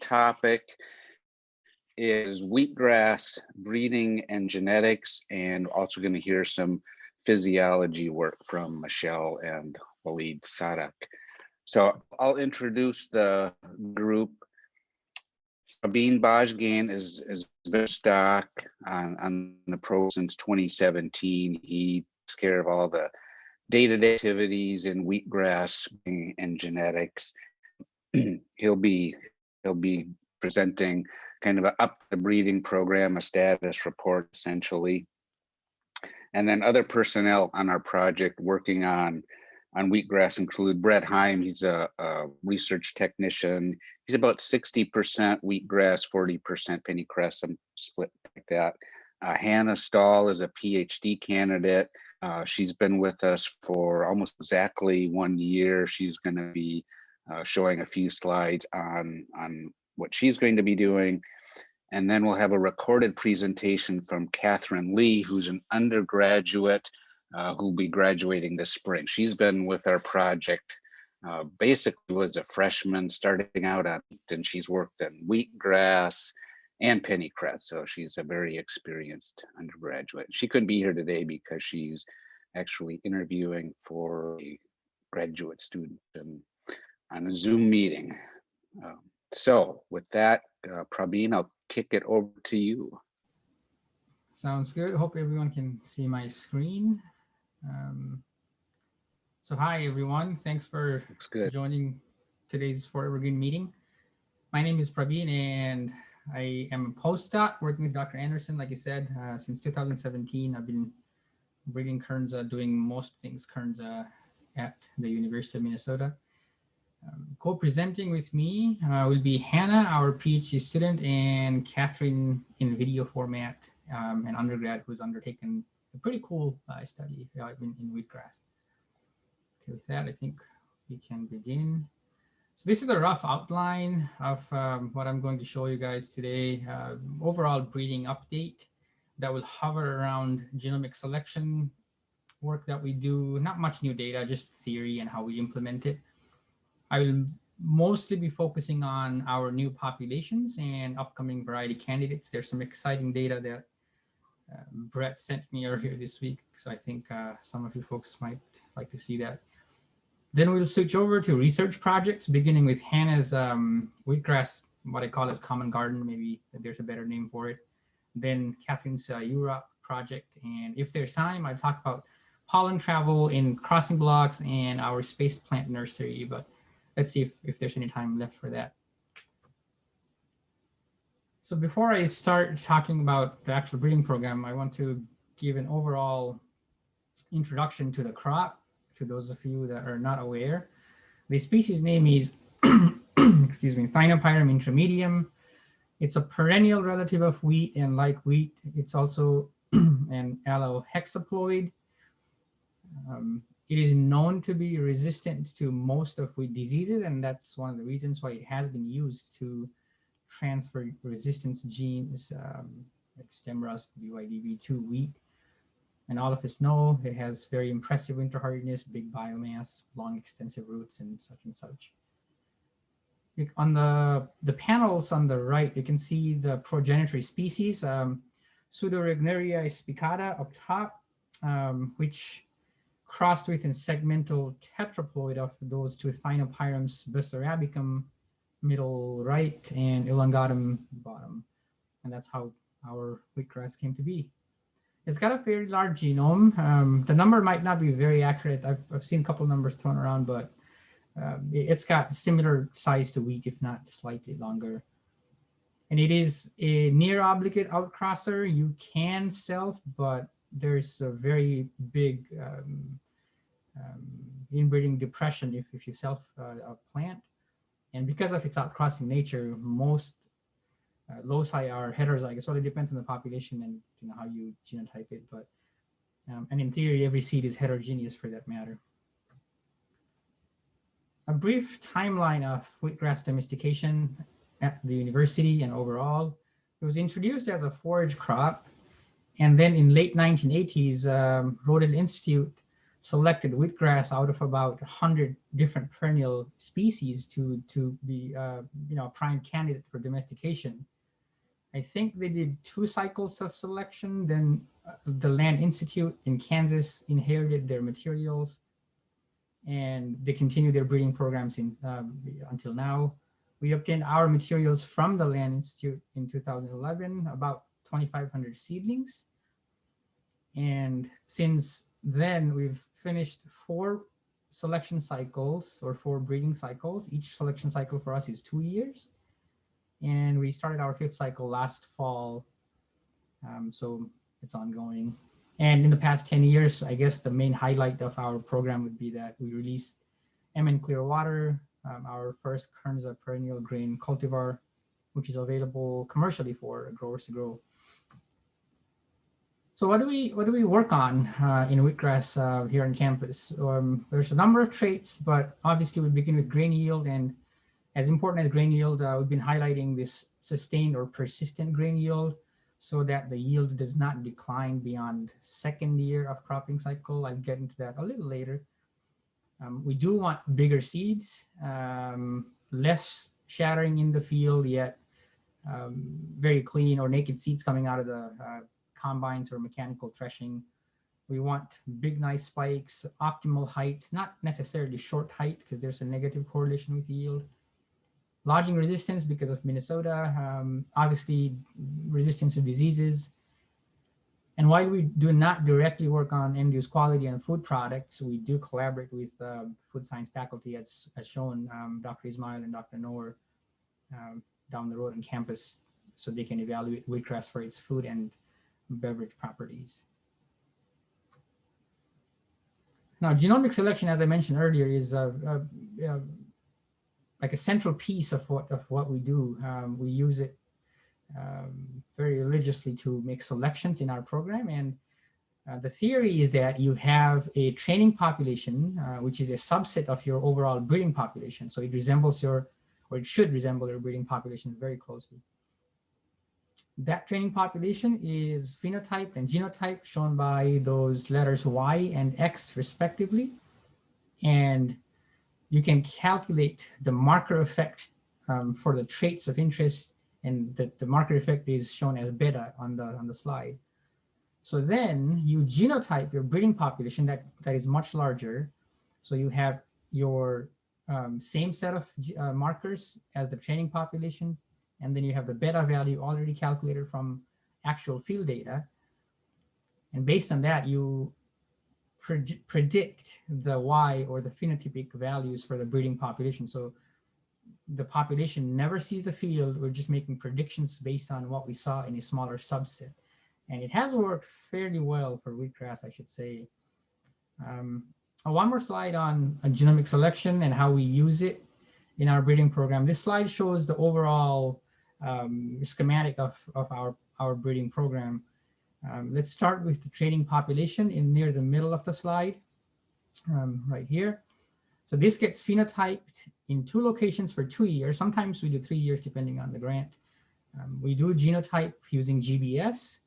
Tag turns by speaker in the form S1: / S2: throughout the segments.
S1: topic is wheatgrass breeding and genetics, and also going to hear some physiology work from Michelle and Walid Sadok. So I'll introduce the group. Prabin Bajgain is been stock on the pro since 2017. He takes care of all the day-to-day activities in wheatgrass and genetics. He'll be presenting kind of up the breeding program, a status report essentially. And then other personnel on our project working on wheatgrass include Brett Heim. He's a research technician. He's about 60% wheatgrass, 40% pennycress, some split like that. Hannah Stahl is a PhD candidate. She's been with us for almost exactly 1 year. She's going to be showing a few slides on what she's going to be doing. And then we'll have a recorded presentation from Catherine Lee, who's an undergraduate who'll be graduating this spring. She's been with our project, basically was a freshman starting out on, and she's worked in wheatgrass and pennycress. So she's a very experienced undergraduate. She couldn't be here today because she's actually interviewing for a graduate student on a Zoom meeting. So with that, Prabin, I'll kick it over to you.
S2: Sounds good. Hope everyone can see my screen. So hi, everyone. Thanks for joining today's Forever Green meeting. My name is Prabin, and I am a postdoc working with Dr. Anderson. Like I said, since 2017, I've been breeding Kernza, doing most things Kernza at the University of Minnesota. Co-presenting with me will be Hannah, our PhD student, and Catherine in video format, an undergrad who's undertaken a pretty cool study in wheatgrass. Okay, with that, I think we can begin. So this is a rough outline of what I'm going to show you guys today. Overall breeding update that will hover around genomic selection work that we do. Not much new data, just theory and how we implement it. I will mostly be focusing on our new populations and upcoming variety candidates. There's some exciting data that Brett sent me earlier this week, so I think some of you folks might like to see that. Then we'll switch over to research projects, beginning with Hannah's wheatgrass, what I call as common garden, maybe there's a better name for it. Then Catherine's Europe project, and if there's time, I'll talk about pollen travel in crossing blocks and our space plant nursery, but let's see if there's any time left for that. So before I start talking about the actual breeding program, I want to give an overall introduction to the crop, to those of you that are not aware. The species name is, excuse me, Thinopyrum intermedium. It's a perennial relative of wheat, and like wheat, it's also an allohexaploid. It is known to be resistant to most of wheat diseases, and that's one of the reasons why it has been used to transfer resistance genes like stem rust, BYDV to wheat. And all of us know it has very impressive winter hardiness, big biomass, long extensive roots, and such. On the panels on the right, you can see the progenitor species, Pseudoregneria spicata up top, which crossed with a segmental tetraploid of those two Thinopyrums basarabicum middle right and elongatum bottom. And that's how our wheatgrass came to be. It's got a very large genome. The number might not be very accurate. I've seen a couple of numbers thrown around, but it's got similar size to wheat, if not slightly longer. And it is a near obligate outcrosser. You can self, but there's a very big inbreeding depression if you self a plant. And because of its outcrossing nature, most loci are heterozygous. Well, it depends on the population and how you genotype it, but and in theory, every seed is heterogeneous for that matter. A brief timeline of wheatgrass domestication at the university and overall. It was introduced as a forage crop, and then in late 1980s, Rodel Institute selected wheatgrass out of about 100 different perennial species to be a prime candidate for domestication. I think they did 2 cycles of selection. Then the Land Institute in Kansas inherited their materials, and they continue their breeding programs until now. We obtained our materials from the Land Institute in 2011, about 2,500 seedlings. And since then, we've finished 4 selection cycles or 4 breeding cycles. Each selection cycle for us is 2 years. And we started our 5th cycle last fall. So it's ongoing. And in the past 10 years, I guess the main highlight of our program would be that we released MN Clearwater, our first Kernza perennial grain cultivar, which is available commercially for growers to grow. So what do we work on in wheatgrass here on campus? There's a number of traits, but obviously we begin with grain yield, and as important as grain yield, we've been highlighting this sustained or persistent grain yield so that the yield does not decline beyond 2nd year of cropping cycle. I'll get into that a little later. We do want bigger seeds, less shattering in the field, yet very clean or naked seeds coming out of the combines or mechanical threshing. We want big, nice spikes, optimal height, not necessarily short height because there's a negative correlation with yield. Lodging resistance because of Minnesota, obviously resistance to diseases. And while we do not directly work on end-use quality and food products, we do collaborate with food science faculty as shown, Dr. Ismail and Dr. Noor down the road on campus, so they can evaluate wheatgrass for its food and beverage properties. Now, genomic selection, as I mentioned earlier, is like a central piece of what we do. We use it very religiously to make selections in our program. And the theory is that you have a training population, which is a subset of your overall breeding population. So it resembles or it should resemble your breeding population very closely. That training population is phenotyped and genotyped, shown by those letters Y and X respectively. And you can calculate the marker effect for the traits of interest, and the marker effect is shown as beta on the slide. So then you genotype your breeding population that is much larger. So you have your same set of markers as the training population, and then you have the beta value already calculated from actual field data. And based on that, you predict the Y or the phenotypic values for the breeding population. So the population never sees the field. We're just making predictions based on what we saw in a smaller subset. And it has worked fairly well for wheatgrass, I should say. One more slide on genomic selection and how we use it in our breeding program. This slide shows the overall schematic of our breeding program. Let's start with the training population near the middle of the slide, right here. So this gets phenotyped in 2 locations for 2 years. Sometimes we do 3 years depending on the grant. We do genotype using GBS,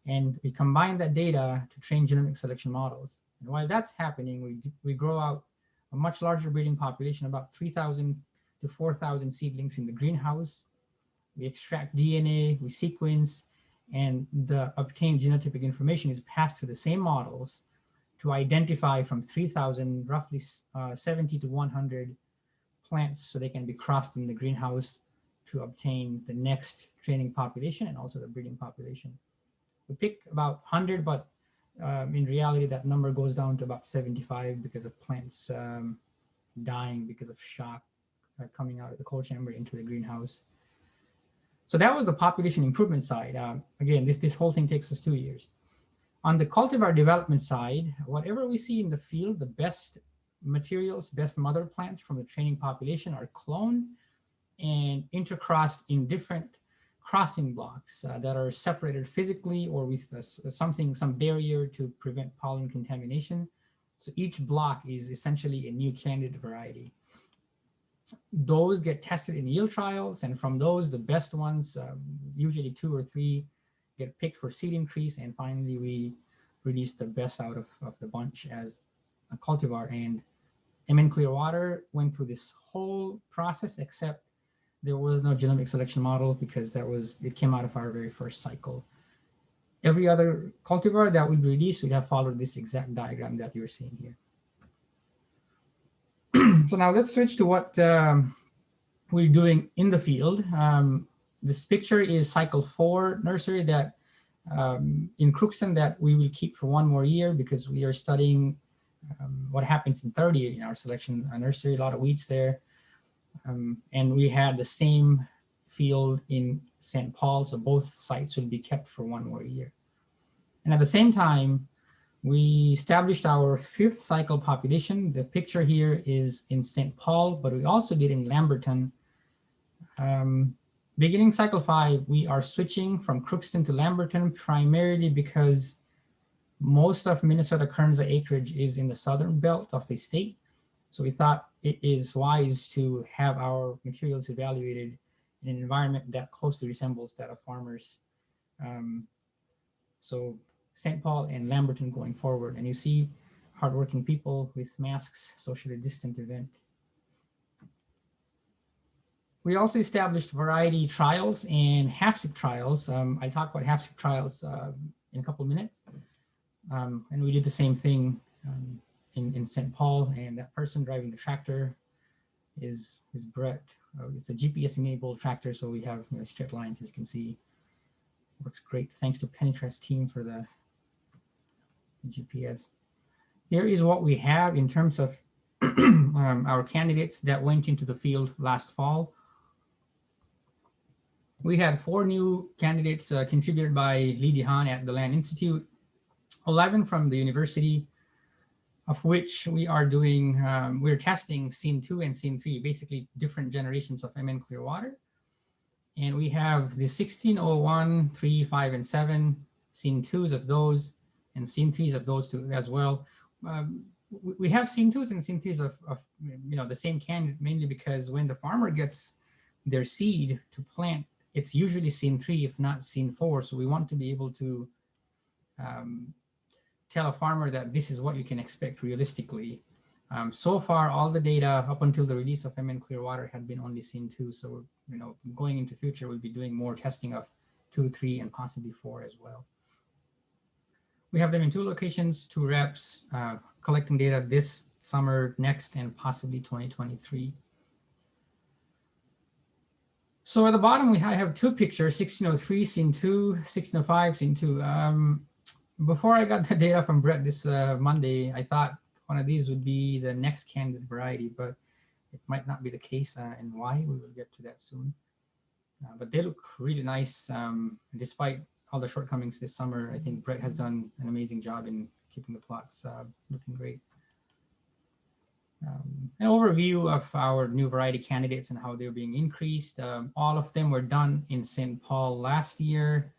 S2: and we combine that data to train genomic selection models. And while that's happening, we grow out a much larger breeding population, about 3,000 to 4,000 seedlings in the greenhouse. We extract DNA, we sequence, and the obtained genotypic information is passed to the same models to identify from 3,000, roughly 70 to 100 plants, so they can be crossed in the greenhouse to obtain the next training population and also the breeding population. We pick about 100, but in reality, that number goes down to about 75 because of plants dying because of shock coming out of the cold chamber into the greenhouse. So that was the population improvement side. Again, this whole thing takes us 2 years. On the cultivar development side, whatever we see in the field, the best materials, best mother plants from the training population are cloned and intercrossed in different crossing blocks that are separated physically or with some barrier to prevent pollen contamination. So each block is essentially a new candidate variety. Those get tested in yield trials, and from those, the best ones, usually 2 or 3, get picked for seed increase, and finally we release the best out of the bunch as cultivar, and MN Clearwater went through this whole process, except there was no genomic selection model because it came out of our very first cycle. Every other cultivar that we released would have followed this exact diagram that you're seeing here. So now let's switch to what we're doing in the field. This picture is cycle 4 nursery that in Crookston that we will keep for 1 more year because we are studying what happens in 30 in our selection nursery, a lot of weeds there. And we had the same field in St. Paul, so both sites will be kept for 1 more year. And at the same time, we established our 5th cycle population. The picture here is in St. Paul, but we also did in Lamberton. Beginning cycle 5, we are switching from Crookston to Lamberton primarily because most of Minnesota Kernza acreage is in the southern belt of the state. So we thought it is wise to have our materials evaluated in an environment that closely resembles that of farmers. So St. Paul and Lamberton going forward. And you see hardworking people with masks, socially distant event. We also established variety trials and hapstic trials. I'll talk about hapstic trials in a couple of minutes. And we did the same thing in St. Paul, and that person driving the tractor is Brett. It's a GPS-enabled tractor, so we have straight lines, as you can see. Works great. Thanks to Pennycrest team for the GPS. Here is what we have in terms of our candidates that went into the field last fall. We had 4 new candidates contributed by Lee Dehan at the Land Institute, 11 from the university, of which we are doing, we're testing Scene 2 and Scene 3, basically different generations of MN Clearwater. And we have the 1601, 3, 5, and 7, Scene 2s of those, and Scene 3s of those 2 as well. We have Scene 2s and Scene 3s of the same candidate, mainly because when the farmer gets their seed to plant, it's usually Scene 3, if not Scene 4. So we want to be able to tell a farmer that this is what you can expect realistically. So far, all the data up until the release of MN Clearwater had been only Scene 2. So, going into future, we'll be doing more testing of 2, 3, and possibly 4 as well. We have them in 2 locations, 2 reps, collecting data this summer, next, and possibly 2023. So at the bottom, I have 2 pictures, 1603, Scene 2, 1605, Scene 2. Before I got the data from Brett this Monday, I thought one of these would be the next candidate variety, but it might not be the case, and why, we will get to that soon. But they look really nice, despite all the shortcomings this summer. I think Brett has done an amazing job in keeping the plots looking great. An overview of our new variety candidates and how they're being increased. All of them were done in St. Paul last year.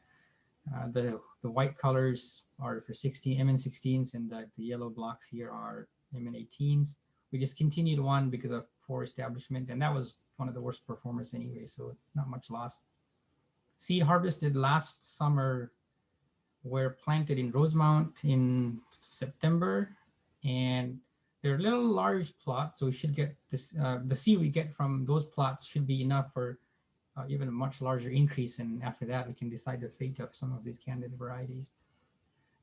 S2: The white colors are for MN16s, and the yellow blocks here are MN18s. We just continued one because of poor establishment, and that was one of the worst performers anyway, so not much lost. Seed harvested last summer were planted in Rosemount in September, and they're little large plots, so we should get this. The seed we get from those plots should be enough for even a much larger increase, and after that we can decide the fate of some of these candidate varieties.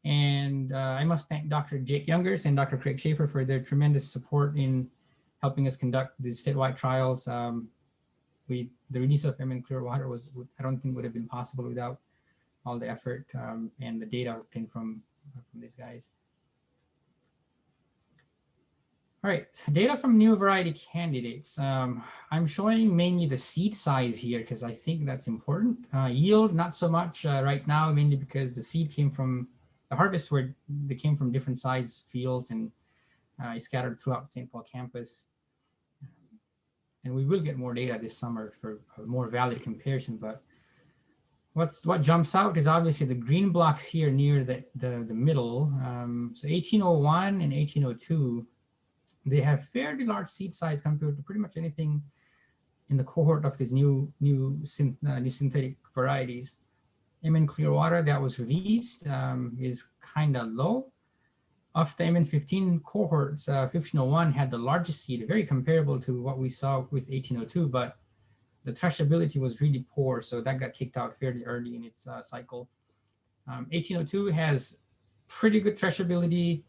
S2: And I must thank Dr. Jake Youngers and Dr. Craig Schaefer for their tremendous support in helping us conduct these statewide trials. The release of MN Clearwater I don't think would have been possible without all the effort and the data obtained from these guys. All right, data from new variety candidates. I'm showing mainly the seed size here because I think that's important. Yield, not so much right now, mainly because the seed came from, the harvest they came from different size fields and scattered throughout St. Paul campus. And we will get more data this summer for a more valid comparison, but what jumps out is obviously the green blocks here near the middle. So 1801 and 1802, they have fairly large seed size compared to pretty much anything in the cohort of these new synthetic varieties. MN Clearwater that was released is kind of low. Of the MN15 cohorts, 1501 had the largest seed, very comparable to what we saw with 1802, but the threshability was really poor, so that got kicked out fairly early in its cycle. 1802 has pretty good threshability.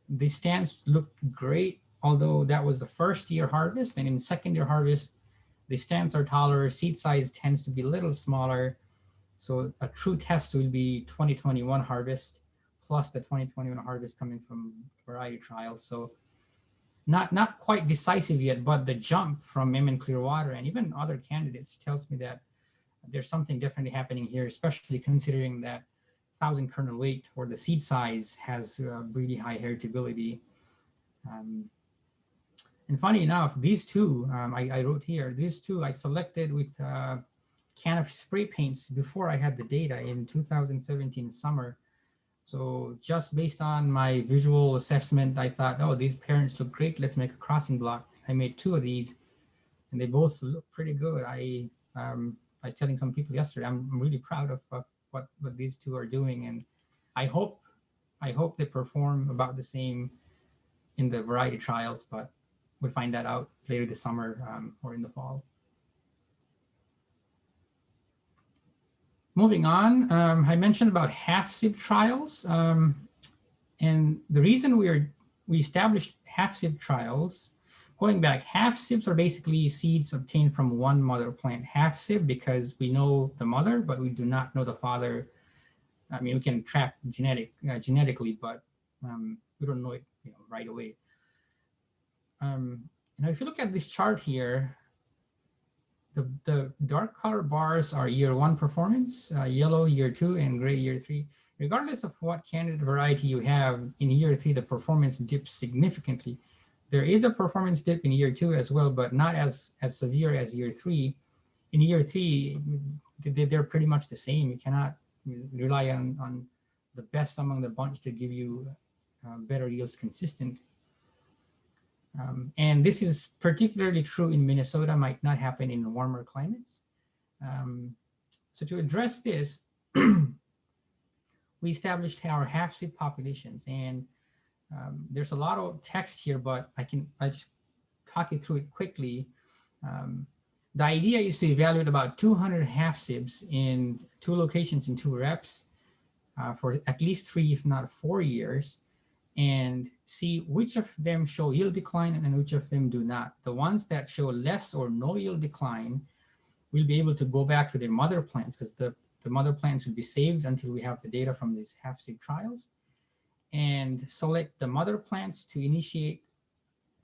S2: The stands looked great, although that was the first year harvest, and in second year harvest, the stands are taller, seed size tends to be a little smaller. So a true test will be 2021 harvest plus the 2021 harvest coming from variety trials. So not quite decisive yet, but the jump from MN Clearwater and even other candidates tells me that there's something definitely happening here, especially considering that 1,000 kernel weight or the seed size has really high heritability. And funny enough, these two, I wrote here, these two I selected with can of spray paints before I had the data in 2017 summer. So just based on my visual assessment, I thought, oh, these parents look great. Let's make a crossing block. I made 2 of these, and they both look pretty good. I was telling some people yesterday, I'm really proud of what these 2 are doing, and I hope they perform about the same in the variety trials, but we'll find that out later this summer or in the fall. Moving on, I mentioned about half-sieve trials, and the reason we established half-sieve trials, going back, half-sieves are basically seeds obtained from one mother plant. Half-sieve because we know the mother, but we do not know the father. I mean, we can track genetically, but we don't know it right away. Now, if you look at this chart here, the dark color bars are year 1 performance, yellow year 2, and gray year 3. Regardless of what candidate variety you have, in year 3, the performance dips significantly. There is a performance dip in year 2 as well, but not as severe as year 3. In year 3, they're pretty much the same. You cannot rely on the best among the bunch to give you better yields consistent. And this is particularly true in Minnesota, might not happen in warmer climates. So to address this, we established our half-sieve populations, and there's a lot of text here, but I just talk you through it quickly. The idea is to evaluate about 200 half-sieves in 2 locations in 2 reps for at least 3, if not 4 years, and see which of them show yield decline and which of them do not. The ones that show less or no yield decline will be able to go back to their mother plants, because the mother plants will be saved until we have the data from these half-sieve trials, and select the mother plants to initiate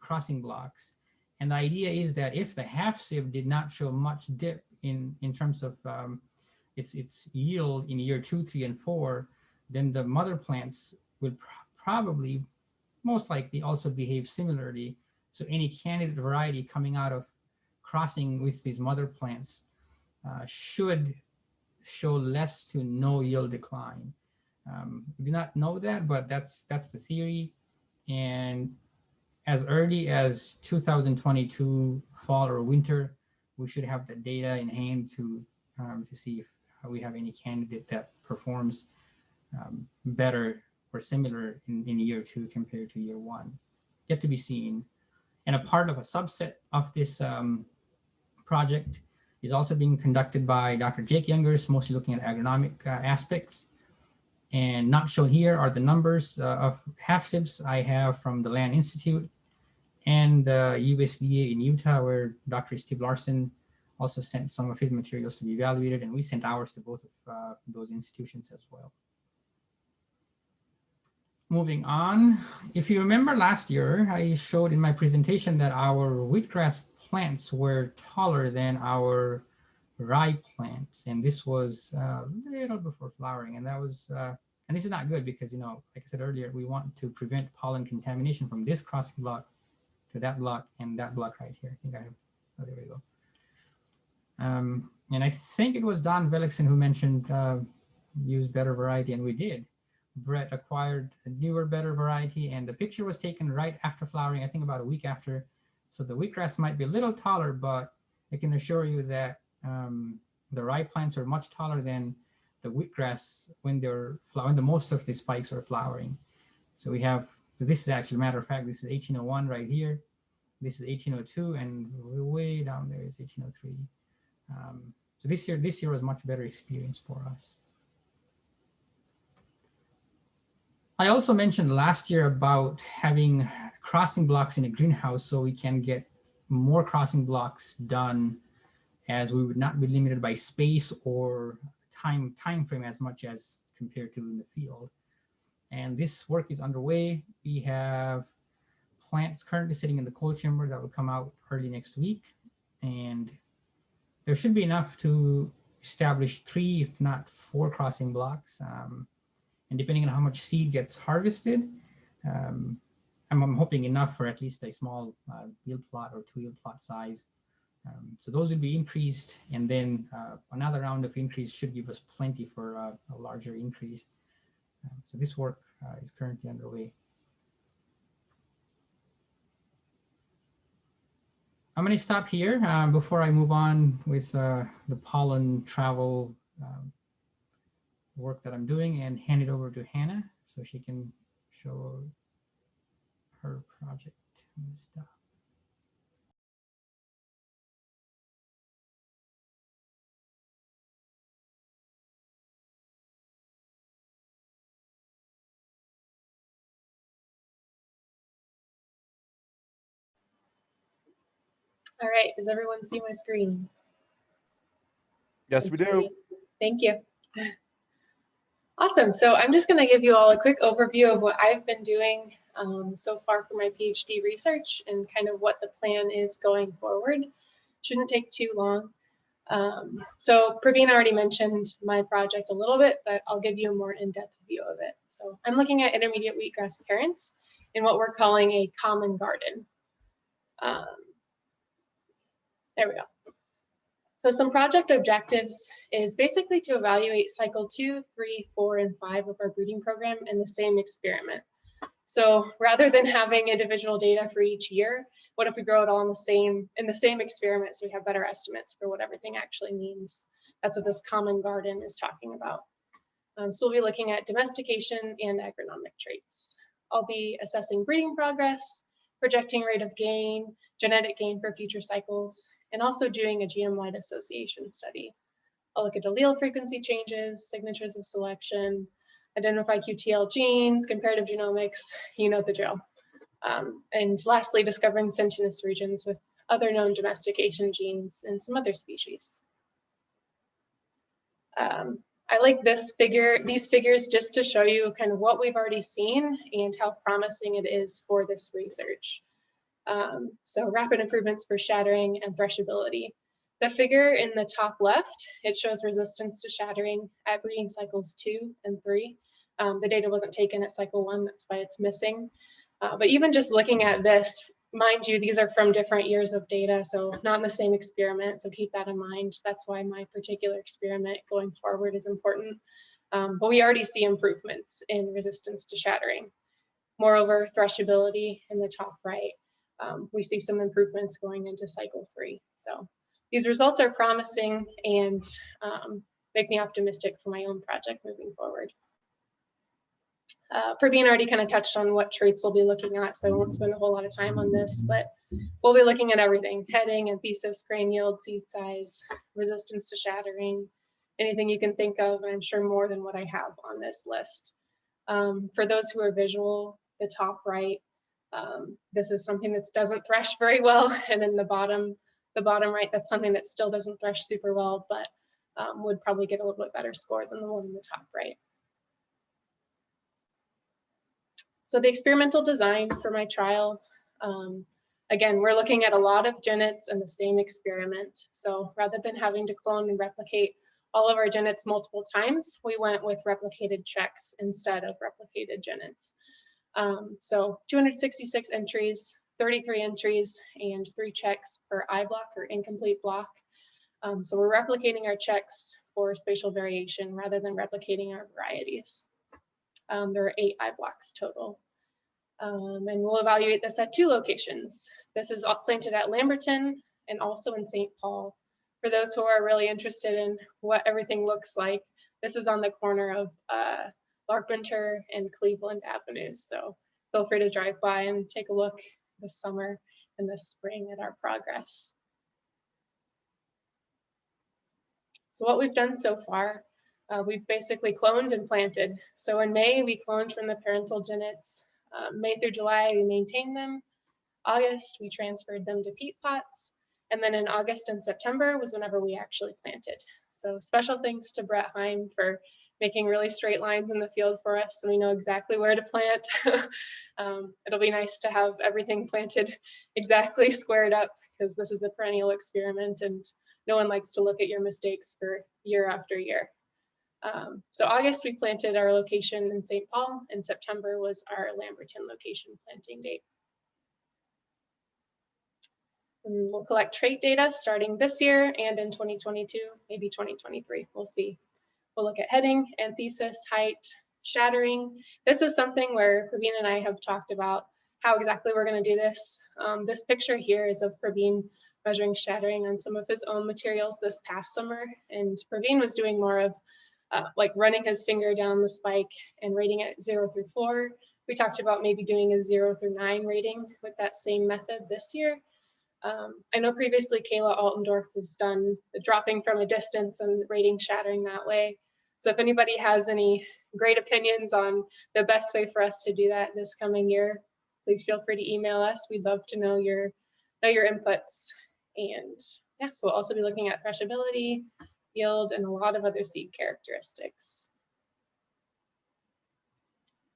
S2: crossing blocks. And the idea is that if the half-sieve did not show much dip in terms of its yield in year 2, 3, and 4, then the mother plants will probably, most likely, also behave similarly. So any candidate variety coming out of crossing with these mother plants should show less to no yield decline. We do not know that, but that's the theory. And as early as 2022 fall or winter, we should have the data in hand to see if we have any candidate that performs better or similar in year 2 compared to year 1. Yet to be seen. And a part of a subset of this project is also being conducted by Dr. Jake Youngers, mostly looking at agronomic aspects. And not shown here are the numbers of half-sieves I have from the Land Institute and USDA in Utah, where Dr. Steve Larson also sent some of his materials to be evaluated, and we sent ours to both of those institutions as well. Moving on, if you remember last year, I showed in my presentation that our wheatgrass plants were taller than our rye plants, and this was a little before flowering, and that was, and this is not good because, like I said earlier, we want to prevent pollen contamination from this crossing block to that block and that block right here. I think I have, oh, there we go. And I think it was Don Velikson who mentioned use better variety, and we did. Brett acquired a newer, better variety, and the picture was taken right after flowering, I think about a week after. So the wheatgrass might be a little taller, but I can assure you that the rye plants are much taller than the wheatgrass when they're flowering, the most of the spikes are flowering. So we have, so this is actually, matter of fact, this is 1801 right here. This is 1802, and way down there is 1803. So this year was much better experience for us. I also mentioned last year about having crossing blocks in a greenhouse so we can get more crossing blocks done, as we would not be limited by space or time frame as much as compared to in the field. And this work is underway. We have plants currently sitting in the cold chamber that will come out early next week. And there should be enough to establish 3, if not 4 crossing blocks. And depending on how much seed gets harvested, I'm hoping enough for at least a small yield plot or 2 yield plot size. So those will be increased, and then another round of increase should give us plenty for a larger increase. So this work is currently underway. I'm going to stop here before I move on with the pollen travel work that I'm doing, and hand it over to Hannah so she can show her project and stuff.
S3: All right, does everyone see my screen?
S4: Yes, we do.
S3: Thank you. Awesome, so I'm just gonna give you all a quick overview of what I've been doing so far for my PhD research and kind of what the plan is going forward. Shouldn't take too long. So Prabin already mentioned my project a little bit, but I'll give you a more in-depth view of it. So I'm looking at intermediate wheatgrass parents in what we're calling a common garden. There we go. So some project objectives is basically to evaluate cycle 2, 3, 4, and 5 of our breeding program in the same experiment. So rather than having individual data for each year, what if we grow it all in the same experiment so we have better estimates for what everything actually means? That's what this common garden is talking about. So we'll be looking at domestication and agronomic traits. I'll be assessing breeding progress, projecting rate of gain, genetic gain for future cycles, and also doing a genome-wide association study. I'll look at allele frequency changes, signatures of selection, identify QTL genes, comparative genomics, you know the drill. And lastly, discovering sentience regions with other known domestication genes and some other species. I like these figures just to show you kind of what we've already seen and how promising it is for this research. So rapid improvements for shattering and threshability. The figure in the top left, it shows resistance to shattering at breeding cycles 2 and 3. The data wasn't taken at cycle 1, that's why it's missing. But even just looking at this, mind you, these are from different years of data, so not in the same experiment, so keep that in mind. That's why my particular experiment going forward is important. But we already see improvements in resistance to shattering. Moreover, threshability in the top right. We see some improvements going into cycle 3. So these results are promising and make me optimistic for my own project moving forward. Prabin already kind of touched on what traits we'll be looking at, so I won't spend a whole lot of time on this, but we'll be looking at everything: heading, anthesis, grain yield, seed size, resistance to shattering, anything you can think of, and I'm sure more than what I have on this list. For those who are visual, the top right, this is something that doesn't thresh very well, and in the bottom right, that's something that still doesn't thresh super well, but would probably get a little bit better score than the one in the top right. So the experimental design for my trial, again, we're looking at a lot of genets in the same experiment. So rather than having to clone and replicate all of our genets multiple times, we went with replicated checks instead of replicated genets. So 266 entries, 33 entries, and 3 checks per I block or incomplete block. So we're replicating our checks for spatial variation rather than replicating our varieties. There are 8 I blocks total. And we'll evaluate this at 2 locations. This is planted at Lamberton and also in St. Paul. For those who are really interested in what everything looks like, this is on the corner of Larpenteur and Cleveland Avenues. So feel free to drive by and take a look this summer and this spring at our progress. So what we've done so far, we've basically cloned and planted. So in May, we cloned from the parental genets. May through July, we maintained them. August, we transferred them to peat pots. And then in August and September was whenever we actually planted. So special thanks to Brett Heim for making really straight lines in the field for us so we know exactly where to plant. It'll be nice to have everything planted exactly squared up because this is a perennial experiment and no one likes to look at your mistakes for year after year. So August, we planted our location in St. Paul, and September was our Lamberton location planting date. And we'll collect trait data starting this year and in 2022, maybe 2023, we'll see. We'll look at heading, anthesis, height, shattering. This is something where Prabin and I have talked about how exactly we're going to do this. This picture here is of Prabin measuring shattering on some of his own materials this past summer. And Prabin was doing more of like running his finger down the spike and rating it 0 through 4. We talked about maybe doing a 0 through 9 rating with that same method this year. I know previously Kayla Altendorf has done the dropping from a distance and rating shattering that way. So if anybody has any great opinions on the best way for us to do that this coming year, please feel free to email us. We'd love to know your inputs. And yeah, so we'll also be looking at threshability, yield, and a lot of other seed characteristics.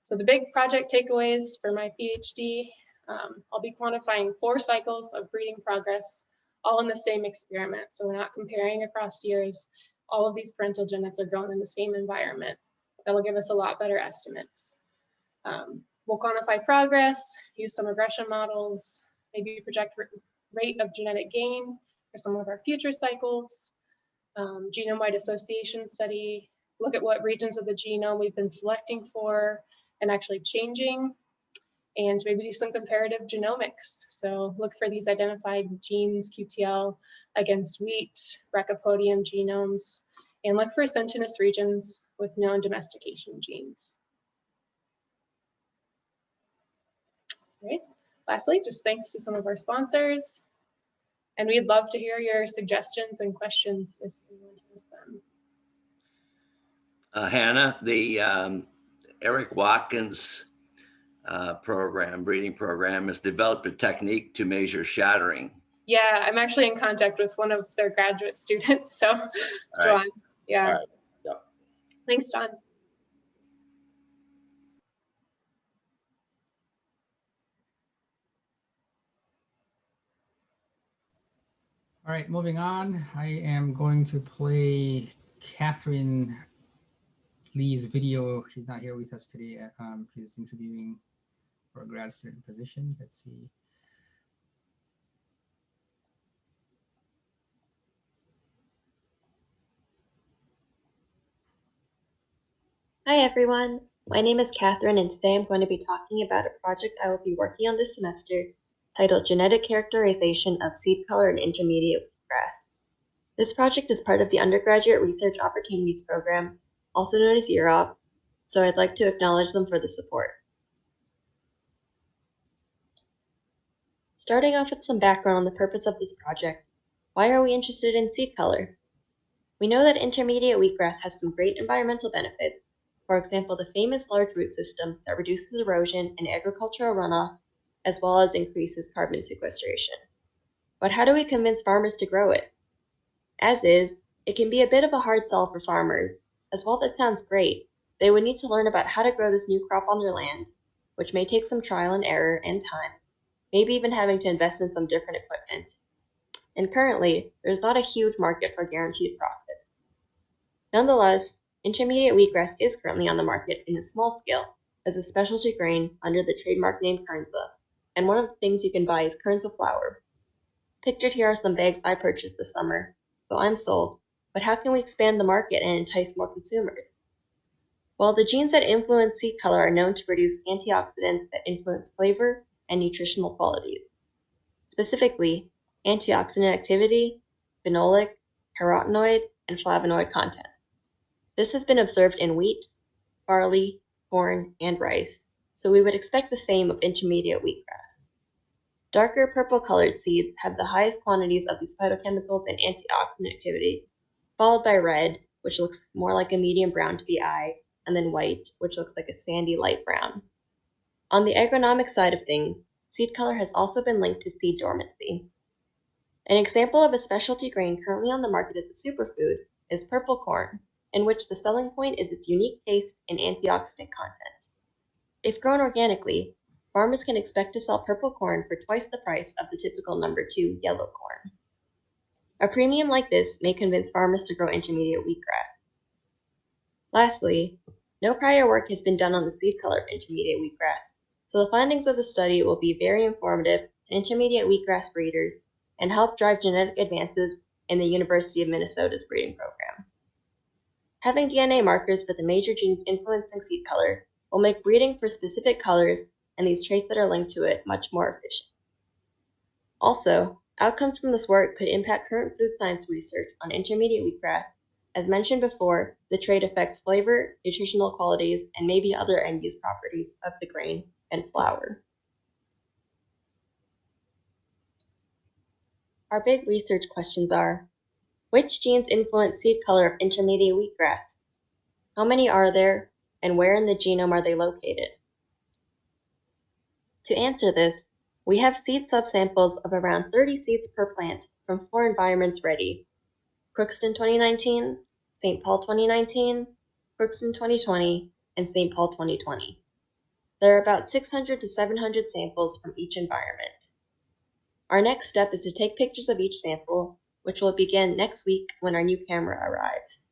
S3: So the big project takeaways for my PhD, I'll be quantifying 4 cycles of breeding progress, all in the same experiment. So we're not comparing across years. All of these parental genets are grown in the same environment. That'll give us a lot better estimates. We'll quantify progress, use some regression models, maybe project rate of genetic gain for some of our future cycles, genome-wide association study, look at what regions of the genome we've been selecting for and actually changing, and maybe do some comparative genomics. So look for these identified genes, QTL, against wheat, Brachapodium genomes, and look for sentinous regions with known domestication genes. All right. Lastly, just thanks to some of our sponsors. And we'd love to hear your suggestions and questions if anyone has them.
S5: Hannah, the Eric Watkins breeding program, has developed a technique to measure shattering.
S3: Yeah, I'm actually in contact with one of their graduate students. So, John,
S5: right.
S3: Yeah.
S5: Right. Yep.
S3: Thanks, John.
S2: All right, moving on. I am going to play Catherine Lee's video. She's not here with us today. She's interviewing for a grad student position. Let's see.
S6: Hi everyone, my name is Catherine and today I'm going to be talking about a project I will be working on this semester titled Genetic Characterization of Seed Color in Intermediate Wheatgrass. This project is part of the Undergraduate Research Opportunities Program, also known as UROP, so I'd like to acknowledge them for the support. Starting off with some background on the purpose of this project, why are we interested in seed color? We know that intermediate wheatgrass has some great environmental benefits. For example, the famous large root system that reduces erosion and agricultural runoff, as well as increases carbon sequestration. But how do we convince farmers to grow it? As is, it can be a bit of a hard sell for farmers, as while that sounds great, they would need to learn about how to grow this new crop on their land, which may take some trial and error and time, maybe even having to invest in some different equipment. And currently, there's not a huge market for guaranteed profits. Nonetheless, intermediate wheatgrass is currently on the market in a small scale as a specialty grain under the trademark name Kernza, and one of the things you can buy is Kernza flour. Pictured here are some bags I purchased this summer, so I'm sold, but how can we expand the market and entice more consumers? Well, the genes that influence seed color are known to produce antioxidants that influence flavor and nutritional qualities. Specifically, antioxidant activity, phenolic, carotenoid, and flavonoid content. This has been observed in wheat, barley, corn, and rice, so we would expect the same of intermediate wheatgrass. Darker purple-colored seeds have the highest quantities of these phytochemicals and antioxidant activity, followed by red, which looks more like a medium brown to the eye, and then white, which looks like a sandy light brown. On the agronomic side of things, seed color has also been linked to seed dormancy. An example of a specialty grain currently on the market as a superfood is purple corn, in which the selling point is its unique taste and antioxidant content. If grown organically, farmers can expect to sell purple corn for twice the price of the typical number 2 yellow corn. A premium like this may convince farmers to grow intermediate wheatgrass. Lastly, no prior work has been done on the seed color of intermediate wheatgrass, so the findings of the study will be very informative to intermediate wheatgrass breeders and help drive genetic advances in the University of Minnesota's breeding program. Having DNA markers for the major genes influencing seed color will make breeding for specific colors and these traits that are linked to it much more efficient. Also, outcomes from this work could impact current food science research on intermediate wheatgrass. As mentioned before, the trait affects flavor, nutritional qualities, and maybe other end-use properties of the grain and flour. Our big research questions are: which genes influence seed color of intermediate wheatgrass? How many are there, and where in the genome are they located? To answer this, we have seed subsamples of around 30 seeds per plant from 4 environments ready: Crookston 2019, St. Paul 2019, Crookston 2020, and St. Paul 2020. There are about 600 to 700 samples from each environment. Our next step is to take pictures of each sample, which will begin next week when our new camera arrives.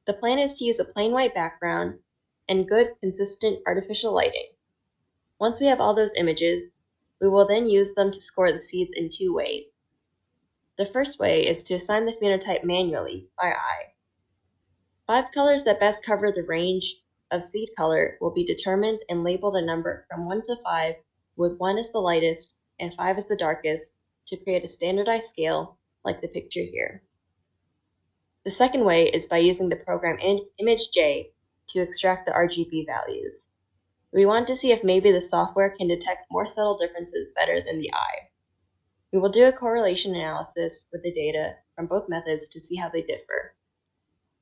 S6: The plan is to use a plain white background and good, consistent artificial lighting. Once we have all those images, we will then use them to score the seeds in 2 ways. The first way is to assign the phenotype manually by eye. 5 colors that best cover the range of seed color will be determined and labeled a number from 1 to 5, with 1 as the lightest and 5 as the darkest, to create a standardized scale like the picture here. The second way is by using the program ImageJ to extract the RGB values. We want to see if maybe the software can detect more subtle differences better than the eye. We will do a correlation analysis with the data from both methods to see how they differ.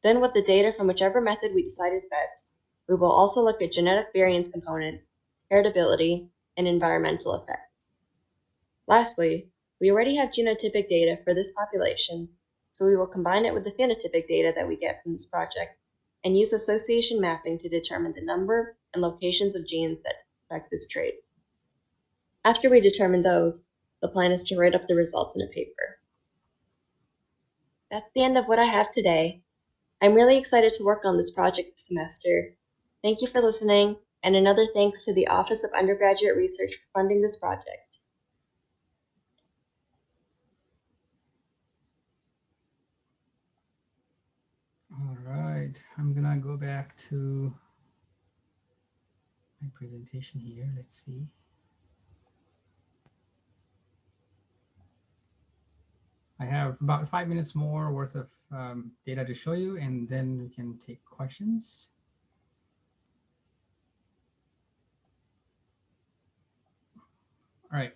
S6: Then, with the data from whichever method we decide is best, we will also look at genetic variance components, heritability, and environmental effects. Lastly, we already have genotypic data for this population, so we will combine it with the phenotypic data that we get from this project and use association mapping to determine the number and locations of genes that affect this trait. After we determine those, the plan is to write up the results in a paper. That's the end of what I have today. I'm really excited to work on this project this semester. Thank you for listening, and another thanks to the Office of Undergraduate Research for funding this project.
S2: All right, I'm gonna go back to my presentation here. Let's see. I have about 5 minutes more worth of data to show you, and then we can take questions. All right.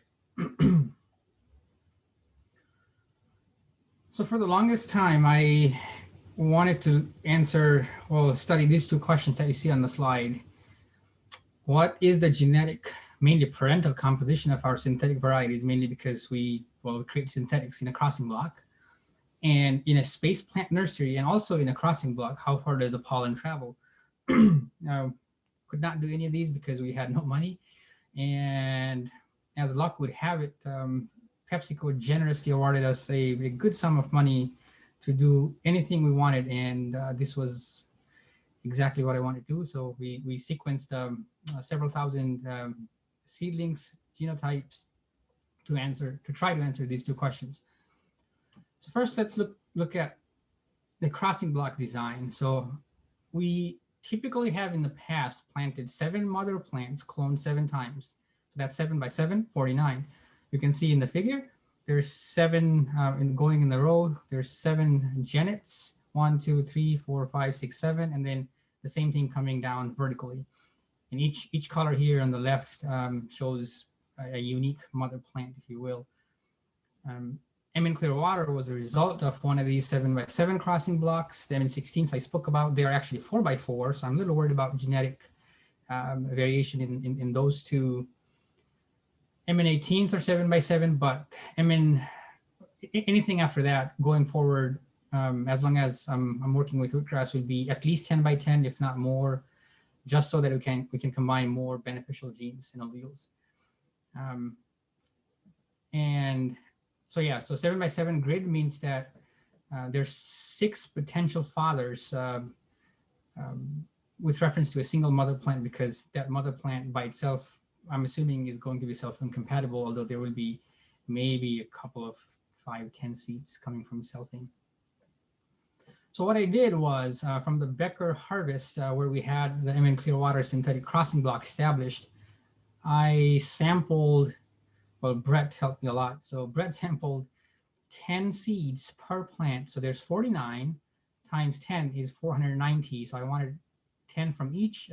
S2: So for the longest time, I wanted to study these 2 questions that you see on the slide. What is the genetic, mainly parental composition of our synthetic varieties, mainly because we create synthetics in a crossing block, and in a space plant nursery, and also in a crossing block, how far does the pollen travel? Now, could not do any of these because we had no money, and as luck would have it, PepsiCo generously awarded us a good sum of money to do anything we wanted, and this was exactly what I wanted to do. So we sequenced several thousand seedlings, genotypes, to try to answer these 2 questions. So first, let's look at the crossing block design. So we typically have in the past planted 7 mother plants cloned 7 times. So that's 7 by 7, 49. You can see in the figure, there's 7 going in the row. There's 7 genets, 1, 2, 3, 4, 5, 6, 7, and then the same thing coming down vertically. And each color here on the left shows a unique mother plant, if you will. MN Clearwater was a result of one of these 7x7 crossing blocks. The MN16s I spoke about, they're actually 4x4, so I'm a little worried about genetic variation in those two. MN18s are 7x7, but anything after that going forward, as long as I'm working with Wheatgrass, would be at least 10x10, if not more, just so that we can combine more beneficial genes and alleles. And so yeah, so 7x7 grid means that there's 6 potential fathers with reference to a single mother plant, because that mother plant by itself, I'm assuming, is going to be self-incompatible, although there will be maybe a couple of 5-10 seeds coming from selfing. So what I did was from the Becker harvest, where we had the MN Clearwater synthetic crossing block established, I sampled, well, Brett helped me a lot. So Brett sampled 10 seeds per plant. So there's 49 times 10 is 490. So I wanted 10 from each,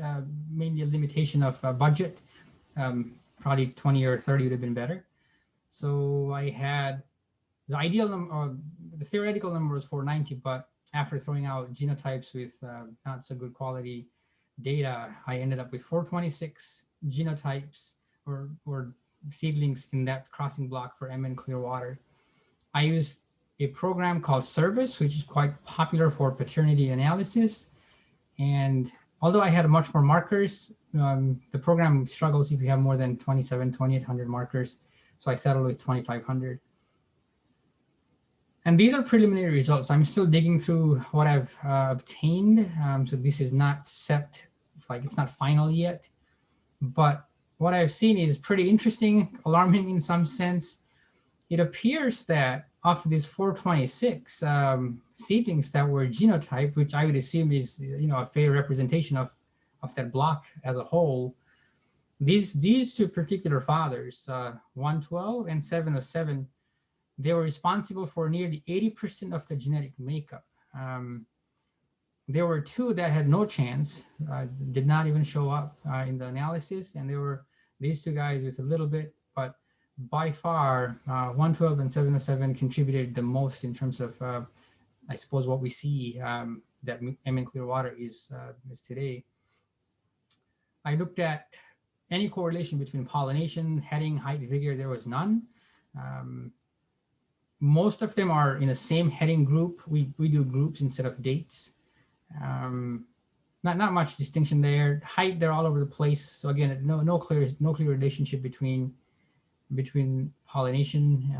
S2: mainly a limitation of budget. Probably 20 or 30 would have been better. So I had the ideal number, the theoretical number was 490, but after throwing out genotypes with not so good quality data, I ended up with 426 genotypes or seedlings in that crossing block for MN Clearwater. I used a program called Service, which is quite popular for paternity analysis. And although I had much more markers, the program struggles if you have more than 2,800 markers. So I settled with 2,500. And these are preliminary results. I'm still digging through what I've obtained. So this is not set, like it's not final yet. But what I've seen is pretty interesting, alarming in some sense. It appears that of these 426 seedlings that were genotyped, which I would assume is a fair representation of that block as a whole, these two particular fathers, 112 and 707, they were responsible for nearly 80% of the genetic makeup. There were 2 that had no chance, did not even show up in the analysis, and there were these 2 guys with a little bit, but by far, 112 and 707 contributed the most in terms of, I suppose, what we see that MN Clearwater is today. I looked at any correlation between pollination, heading, height, vigor. There was none. Most of them are in the same heading group. We do groups instead of dates. Not much distinction there. Height, they're all over the place. So again, no clear relationship between pollination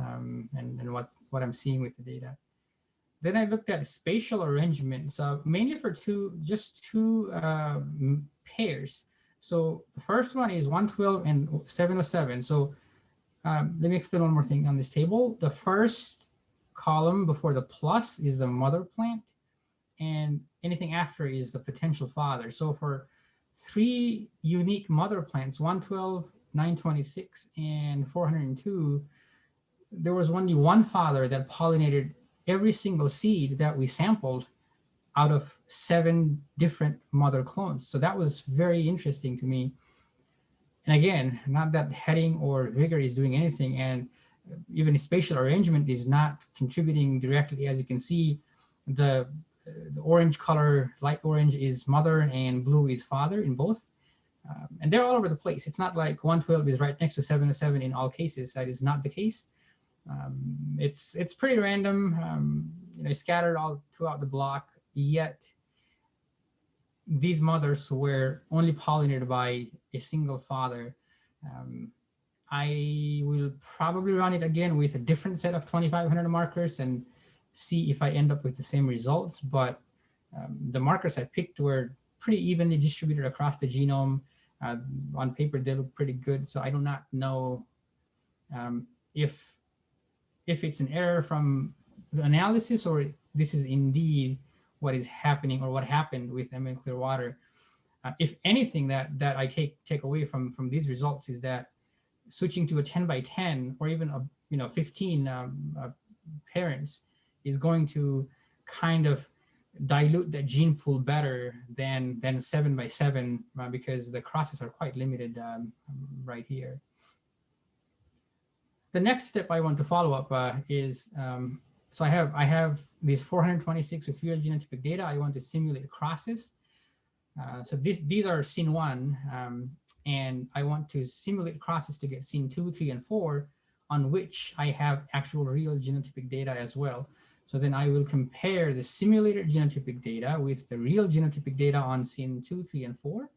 S2: and what I'm seeing with the data. Then I looked at spatial arrangements, mainly for just two pairs. So the first one is 112 and 707. So let me explain one more thing on this table. The first column before the plus is the mother plant, and anything after is the potential father. So for 3 unique mother plants, 112, 926, and 402, there was only one father that pollinated every single seed that we sampled out of 7 different mother clones. So that was very interesting to me. And again, not that heading or vigor is doing anything, and even spatial arrangement is not contributing directly. As you can see, the orange color, light orange is mother and blue is father in both. And they're all over the place. It's not like 112 is right next to 707 in all cases. That is not the case. It's pretty random, scattered all throughout the block, yet these mothers were only pollinated by a single father. I will probably run it again with a different set of 2,500 markers and see if I end up with the same results, but the markers I picked were pretty evenly distributed across the genome. On paper, they look pretty good, so I do not know if it's an error from the analysis or this is indeed what is happening or what happened with MN Clearwater. If anything that I take away from these results is that switching to a 10 by 10 or even 15 parents is going to kind of dilute that gene pool better than 7x7 because the crosses are quite limited right here. The next step I want to follow up is, so I have these 426 with real genotypic data. I want to simulate crosses. So these are scene 1, and I want to simulate crosses to get scene 2, 3, and 4, on which I have actual real genotypic data as well. So then I will compare the simulated genotypic data with the real genotypic data on scene 2, 3, and 4,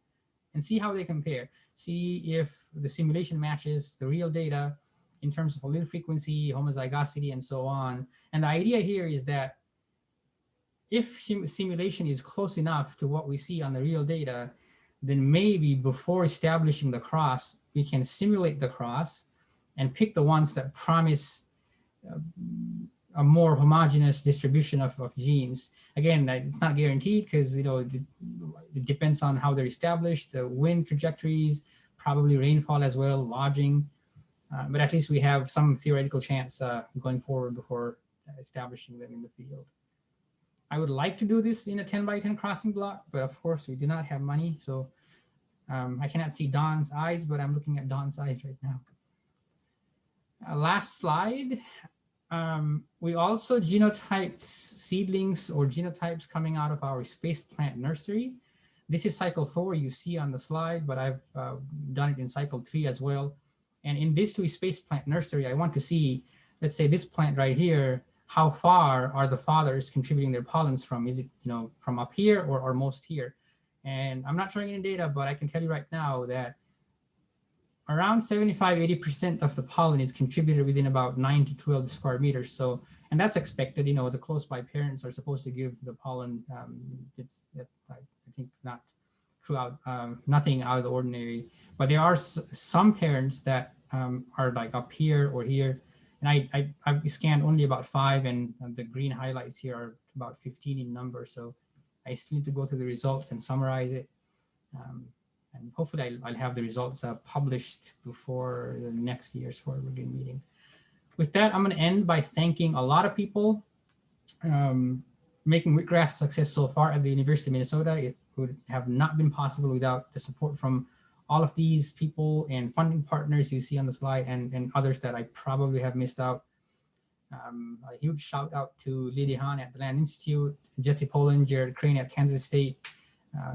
S2: and see how they compare. See if the simulation matches the real data in terms of allele frequency, homozygosity, and so on. And the idea here is that if simulation is close enough to what we see on the real data, then maybe before establishing the cross, we can simulate the cross and pick the ones that promise a more homogeneous distribution of genes. Again, it's not guaranteed because it depends on how they're established, the wind trajectories, probably rainfall as well, lodging. But at least we have some theoretical chance going forward before establishing them in the field. I would like to do this in a 10x10 crossing block, but of course we do not have money. So I cannot see Don's eyes, but I'm looking at Don's eyes right now. Last slide. We also genotyped seedlings or genotypes coming out of our space plant nursery. This is cycle 4 you see on the slide, but I've done it in cycle 3 as well. And in this 2 space plant nursery, I want to see, let's say this plant right here, how far are the fathers contributing their pollens from? Is it from up here or most here? And I'm not showing any data, but I can tell you right now that around 75–80% of the pollen is contributed within about 9 to 12 square meters. So, and that's expected. The close by parents are supposed to give the pollen. I think not throughout, nothing out of the ordinary. But there are some parents that are like up here or here. And I've scanned only about 5, and the green highlights here are about 15 in number. So I still need to go through the results and summarize it. And hopefully I'll have the results published before the next year's Forward Green meeting. With that, I'm going to end by thanking a lot of people. Making Wheatgrass a success so far at the University of Minnesota. It would have not been possible without the support from all of these people and funding partners you see on the slide, and others that I probably have missed out. A huge shout out to Lily Hahn at the Land Institute, Jesse Poland, Jared Crane at Kansas State,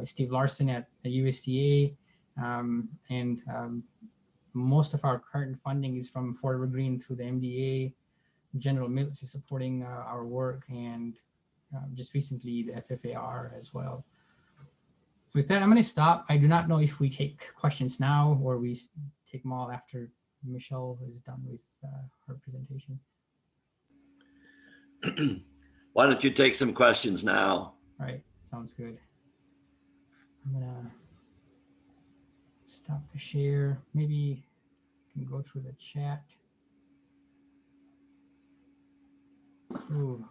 S2: Steve Larson at the USDA, and most of our current funding is from Forward Green through the MDA. General Mills is supporting our work, and just recently the FFAR as well. With that, I'm going to stop. I do not know if we take questions now or we take them all after Michelle is done with her presentation.
S5: Why don't you take some questions now?
S2: All right, sounds good. I'm going to stop the share. Maybe I can go through the chat. Ooh.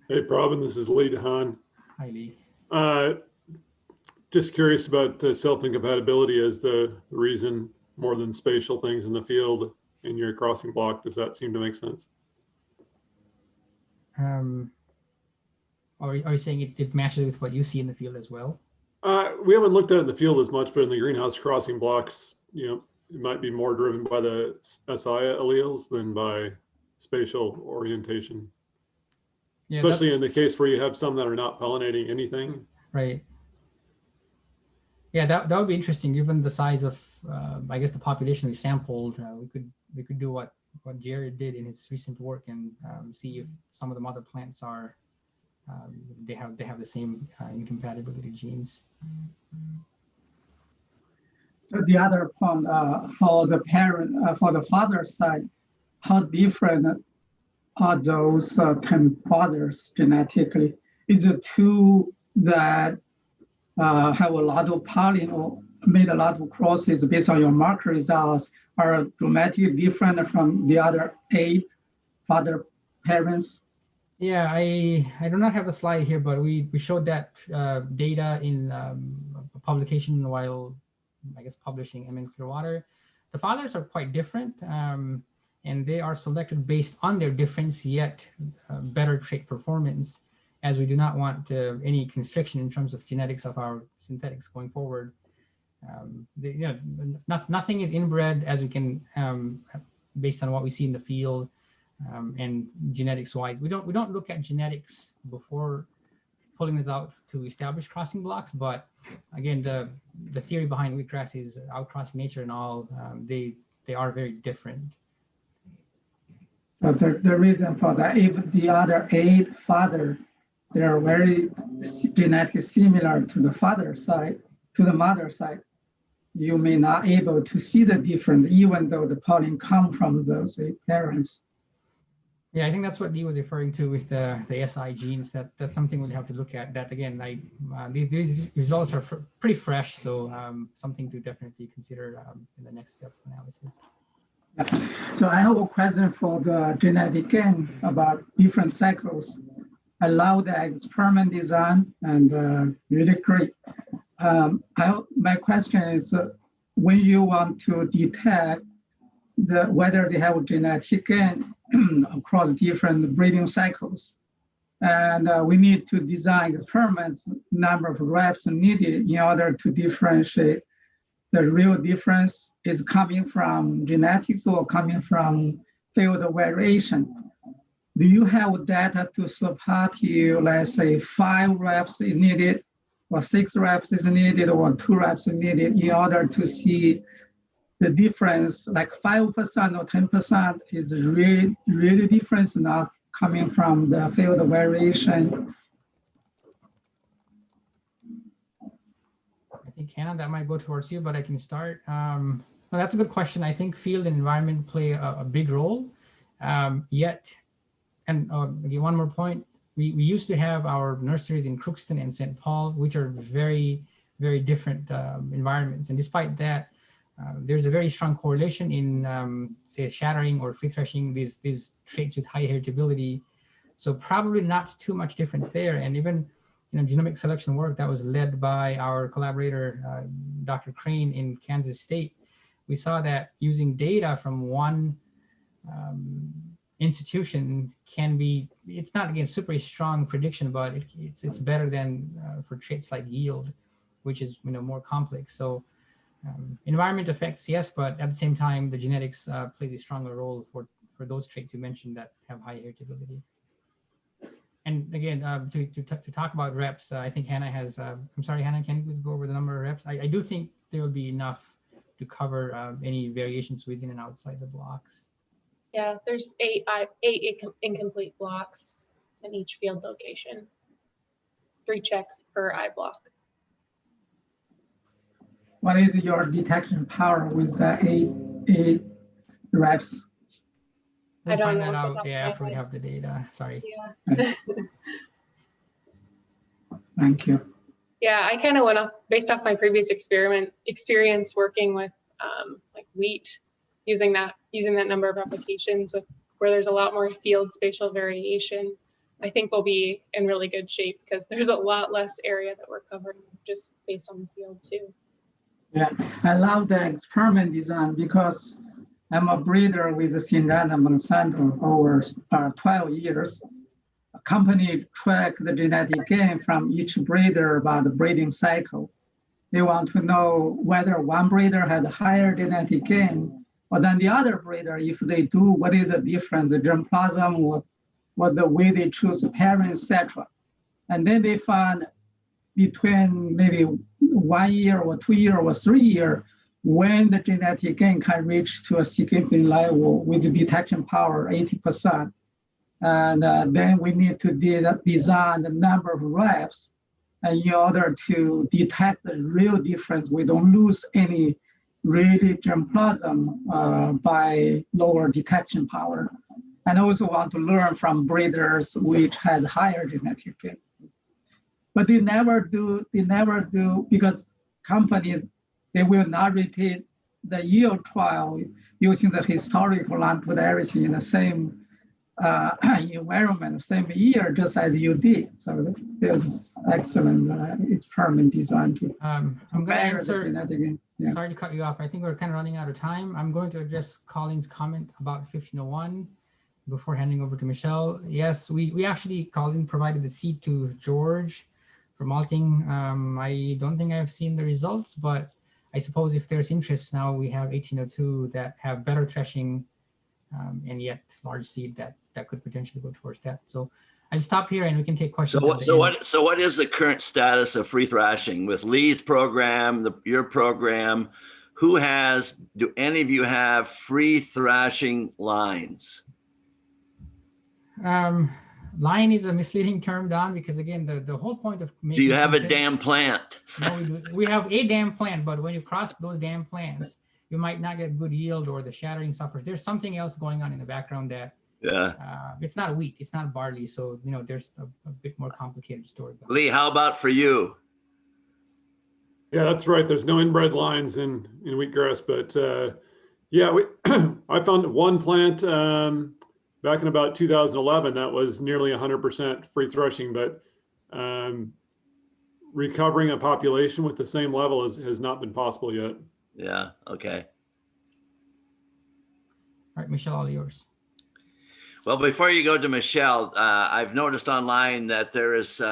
S7: Hey, Prabin, this is Lee DeHaan.
S2: Hi, Lee.
S7: Just curious about self-incompatibility as the reason more than spatial things in the field in your crossing block. Does that seem to make sense?
S2: Are you saying it matches with what you see in the field as well?
S7: We haven't looked at it in the field as much, but in the greenhouse crossing blocks, it might be more driven by the SI alleles than by spatial orientation. Yeah, especially in the case where you have some that are not pollinating anything.
S2: Right. Yeah, that would be interesting given the size of, I guess, the population we sampled. We could do what Jared did in his recent work and see if some of the mother plants are they have the same incompatibility genes.
S8: So the other point for the parent, for the father side, how different are those twin brothers genetically? Is it two that have a lot of pollen or made a lot of crosses based on your marker results are dramatically different from the other 8 father parents?
S2: Yeah, I do not have a slide here, but we showed that data in a publication while, I guess, publishing M in Clearwater. The fathers are quite different. and they are selected based on their difference, yet better trait performance, as we do not want any constriction in terms of genetics of our synthetics going forward. Nothing is inbred as we can, based on what we see in the field, and genetics wise. We don't look at genetics before pulling this out to establish crossing blocks, but again, the theory behind wheatgrass is outcrossing nature and all. They are very different.
S8: So the reason for that, if the other 8 father, they are very genetically similar to the father side, to the mother side, you may not able to see the difference, even though the pollen come from those 8 parents.
S2: Yeah, I think that's what Dee was referring to with the SI genes. That's something we'll have to look at. That again, these results are pretty fresh, so something to definitely consider in the next step of analysis.
S8: So I have a question for the genetic gain about different cycles. I love the experiment design and really great. My question is, when you want to detect whether they have genetic gain across different breeding cycles, and we need to design experiments, number of reps needed in order to differentiate the real difference is coming from genetics or coming from field variation. Do you have data to support you, let's say 5 reps is needed, or 6 reps is needed, or 2 reps is needed in order to see the difference, like 5% or 10% is really difference, not coming from the field variation?
S2: I think, Hannah, that might go towards you, but I can start. Well, that's a good question. I think field and environment play a big role. Yet, and again, one more point, we used to have our nurseries in Crookston and St. Paul, which are very, very different environments. And despite that, there's a very strong correlation in, say, shattering or free threshing these traits with high heritability. So probably not too much difference there. And even genomic selection work that was led by our collaborator, Dr. Crane in Kansas State, we saw that using data from one institution can be, it's not, again, super strong prediction, but it's better than for traits like yield, which is more complex. So environment effects, yes, but at the same time, the genetics plays a stronger role for those traits you mentioned that have high heritability. And again, to talk about reps, I think Hannah has, I'm sorry, Hannah, can you please go over the number of reps? I do think there will be enough to cover any variations within and outside the blocks.
S3: Yeah, there's eight incomplete blocks in each field location. 3 checks per eye block.
S8: What is your detection power with the 8 reps?
S2: We'll
S3: I don't
S2: find
S3: know
S2: that
S3: off the
S2: out
S3: top of my
S2: after we
S3: head.
S2: have the data. Sorry.
S3: Yeah.
S8: Thank you.
S3: Yeah, I kind of went off based off my previous experience working with like wheat, using that number of applications with where there's a lot more field spatial variation. I think we'll be in really good shape because there's a lot less area that we're covering just based on the field too.
S8: Yeah, I love the experiment design because I'm a breeder with Syngenta Monsanto over 12 years. A company track the genetic gain from each breeder about the breeding cycle. They want to know whether one breeder had higher genetic gain or than the other breeder. If they do, what is the difference, the germplasm, what the way they choose the parents, etc. And then they found between maybe 1 year or 2 year or 3 year, when the genetic gain can reach to a significant level with detection power 80%. And then we need to design the number of reps in order to detect the real difference. We don't lose any really germplasm by lower detection power. And also want to learn from breeders which had higher genetic gain. But they never do because companies, they will not repeat the yield trial using the historical and put everything in the same environment, same year, just as you did. So there's excellent experiment design to
S2: I'm going to answer.
S8: Yeah.
S2: Sorry to cut you off. I think we're kind of running out of time. I'm going to address Colin's comment about 1501 before handing over to Michelle. Yes, we actually, Colin provided the seed to George for malting. I don't think I've seen the results, but I suppose if there's interest now, we have 1802 that have better threshing and yet large seed that could potentially go towards that. So I'll stop here and we can take questions.
S5: So what is the current status of free thrashing with Lee's program, your program? Do any of you have free thrashing lines?
S2: Line is a misleading term, Don, because again, the whole point of making—
S5: Do you have a dam plant?
S2: No, we have a dam plant, but when you cross those dam plants, you might not get good yield or the shattering suffers. There's something else going on in the background that it's not wheat, it's not barley. So, there's a bit more complicated story.
S5: Lee, how about for you?
S7: Yeah, that's right. There's no inbred lines in wheatgrass, but yeah, I found one plant back in about 2011 that was nearly 100% free threshing, but recovering a population with the same level has not been possible yet.
S5: Yeah, okay.
S2: All right, Michelle, all yours.
S5: Well, before you go to Michelle, I've noticed online that there is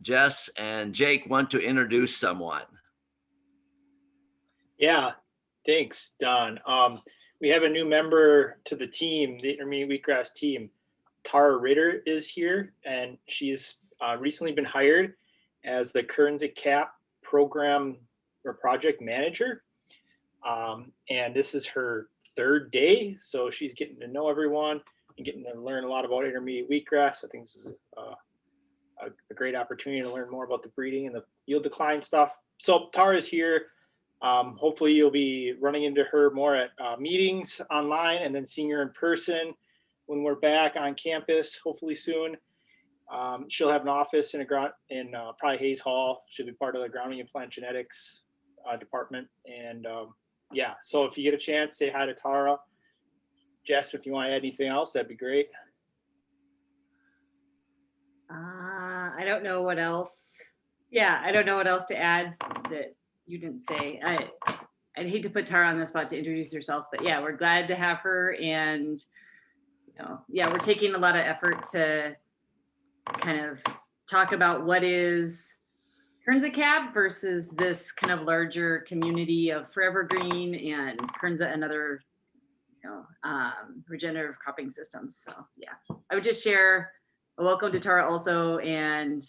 S5: Jess and Jake want to introduce someone.
S9: Yeah, thanks, Don. We have a new member to the team, the intermediate wheatgrass team. Tara Ritter is here, and she's recently been hired as the Kernza CAP program or project manager. And this is her third day, so she's getting to know everyone and getting to learn a lot about intermediate wheatgrass. I think this is a great opportunity to learn more about the breeding and the yield decline stuff. So Tara's here. Hopefully you'll be running into her more at meetings online and then seeing her in person when we're back on campus, hopefully soon. She'll have an office in probably Hayes Hall. She'll be part of the grounding and plant genetics department. And yeah, so if you get a chance, say hi to Tara. Jess, if you want to add anything else, that'd be great.
S10: I don't know what else. Yeah, I don't know what else to add that you didn't say. I'd hate to put Tara on the spot to introduce herself, but yeah, we're glad to have her. And yeah, we're taking a lot of effort to kind of talk about what is Kernza CAP versus this kind of larger community of Forever Green and Kernza and other regenerative cropping systems. So yeah, I would just share a welcome to Tara also, and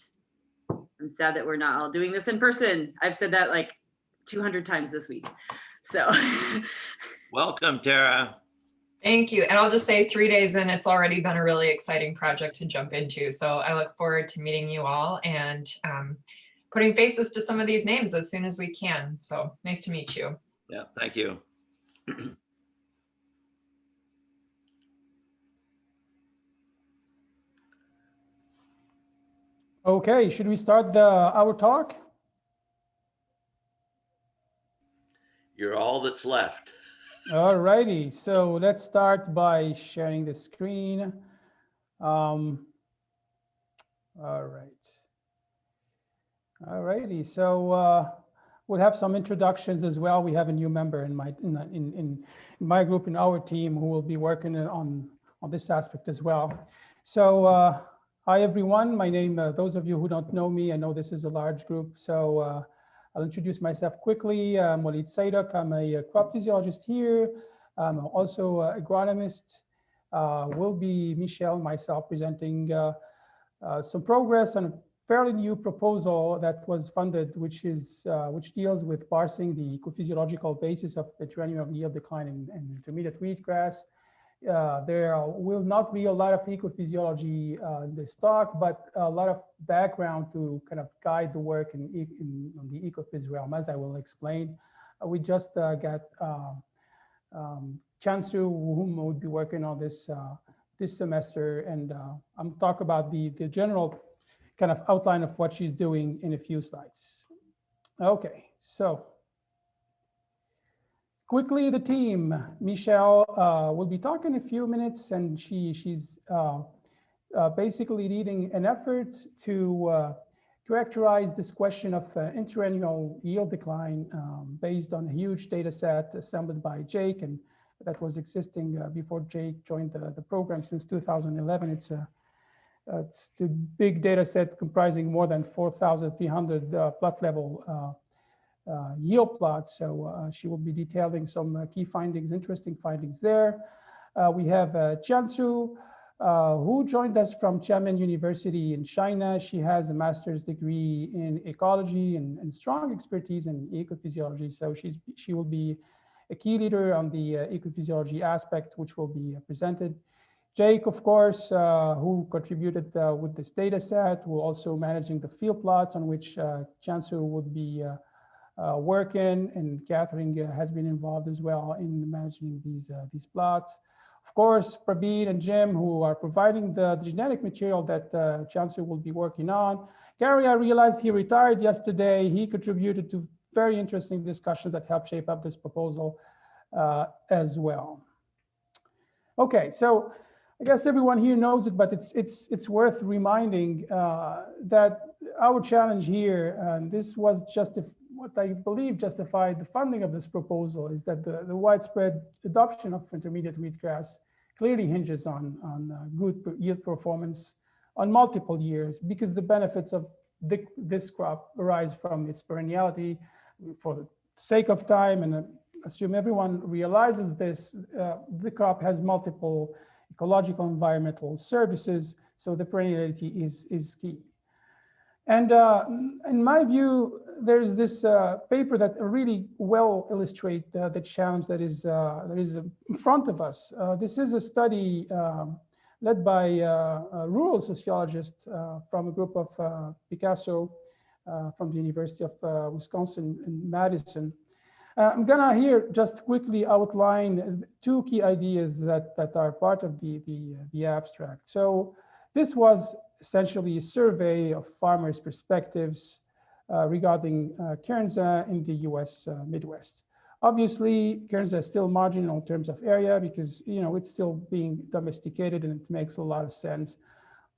S10: I'm sad that we're not all doing this in person. I've said that like 200 times this week. So
S5: welcome, Tara.
S11: Thank you. And I'll just say 3 days in, it's already been a really exciting project to jump into. So I look forward to meeting you all and putting faces to some of these names as soon as we can. So nice to meet you.
S5: Yeah, thank you.
S12: Okay, should we start our talk?
S5: You're all that's left.
S12: All righty, so let's start by sharing the screen. All righty, so we'll have some introductions as well. We have a new member in my group, in our team, who will be working on this aspect as well. So hi everyone, my name, those of you who don't know me, I know this is a large group, so I'll introduce myself quickly. I'm Walid Sadok. I'm a crop physiologist here. I'm also an agronomist. Will be Michelle and myself presenting some progress on a fairly new proposal that was funded, which deals with parsing the ecophysiological basis of the interannual yield decline in intermediate wheatgrass. There will not be a lot of ecophysiology in this talk, but a lot of background to kind of guide the work on the ecophys realm, as I will explain. We just got Chansu, whom would be working on this this semester, and I'm talk about the general kind of outline of what she's doing in a few slides. Okay, so quickly, the team. Michelle will be talking a few minutes, and she's basically leading an effort to characterize this question of interannual yield decline based on a huge data set assembled by Jake, and that was existing before Jake joined the program since 2011. It's a big data set comprising more than 4,300 plot level yield plots. So she will be detailing some key findings, interesting findings there. We have Jiansu, who joined us from Xiamen University in China. She has a master's degree in ecology and strong expertise in ecophysiology. So she will be a key leader on the ecophysiology aspect, which will be presented. Jake, of course, who contributed with this data set, who also managing the field plots on which Jiansu would be working, and Catherine has been involved as well in managing these plots. Of course, Prabin and Jim, who are providing the genetic material that Jiansu will be working on. Gary, I realized he retired yesterday. He contributed to very interesting discussions that helped shape up this proposal as well. Okay, so I guess everyone here knows it, but it's worth reminding that our challenge here, and this was just what I believe justified the funding of this proposal, is that the widespread adoption of intermediate wheatgrass clearly hinges on good yield performance on multiple years, because the benefits of this crop arise from its perenniality. For the sake of time, and assume everyone realizes this, the crop has multiple ecological environmental services, so the perenniality is key. And in my view, there's this paper that really well illustrates the challenge that is in front of us. This is a study led by a rural sociologist from a group of Picasso from the University of Wisconsin in Madison. I'm gonna here just quickly outline two key ideas that are part of the abstract. So this was essentially a survey of farmers' perspectives regarding Kernza in the US Midwest. Obviously, Kernza is still marginal in terms of area because it's still being domesticated and it makes a lot of sense.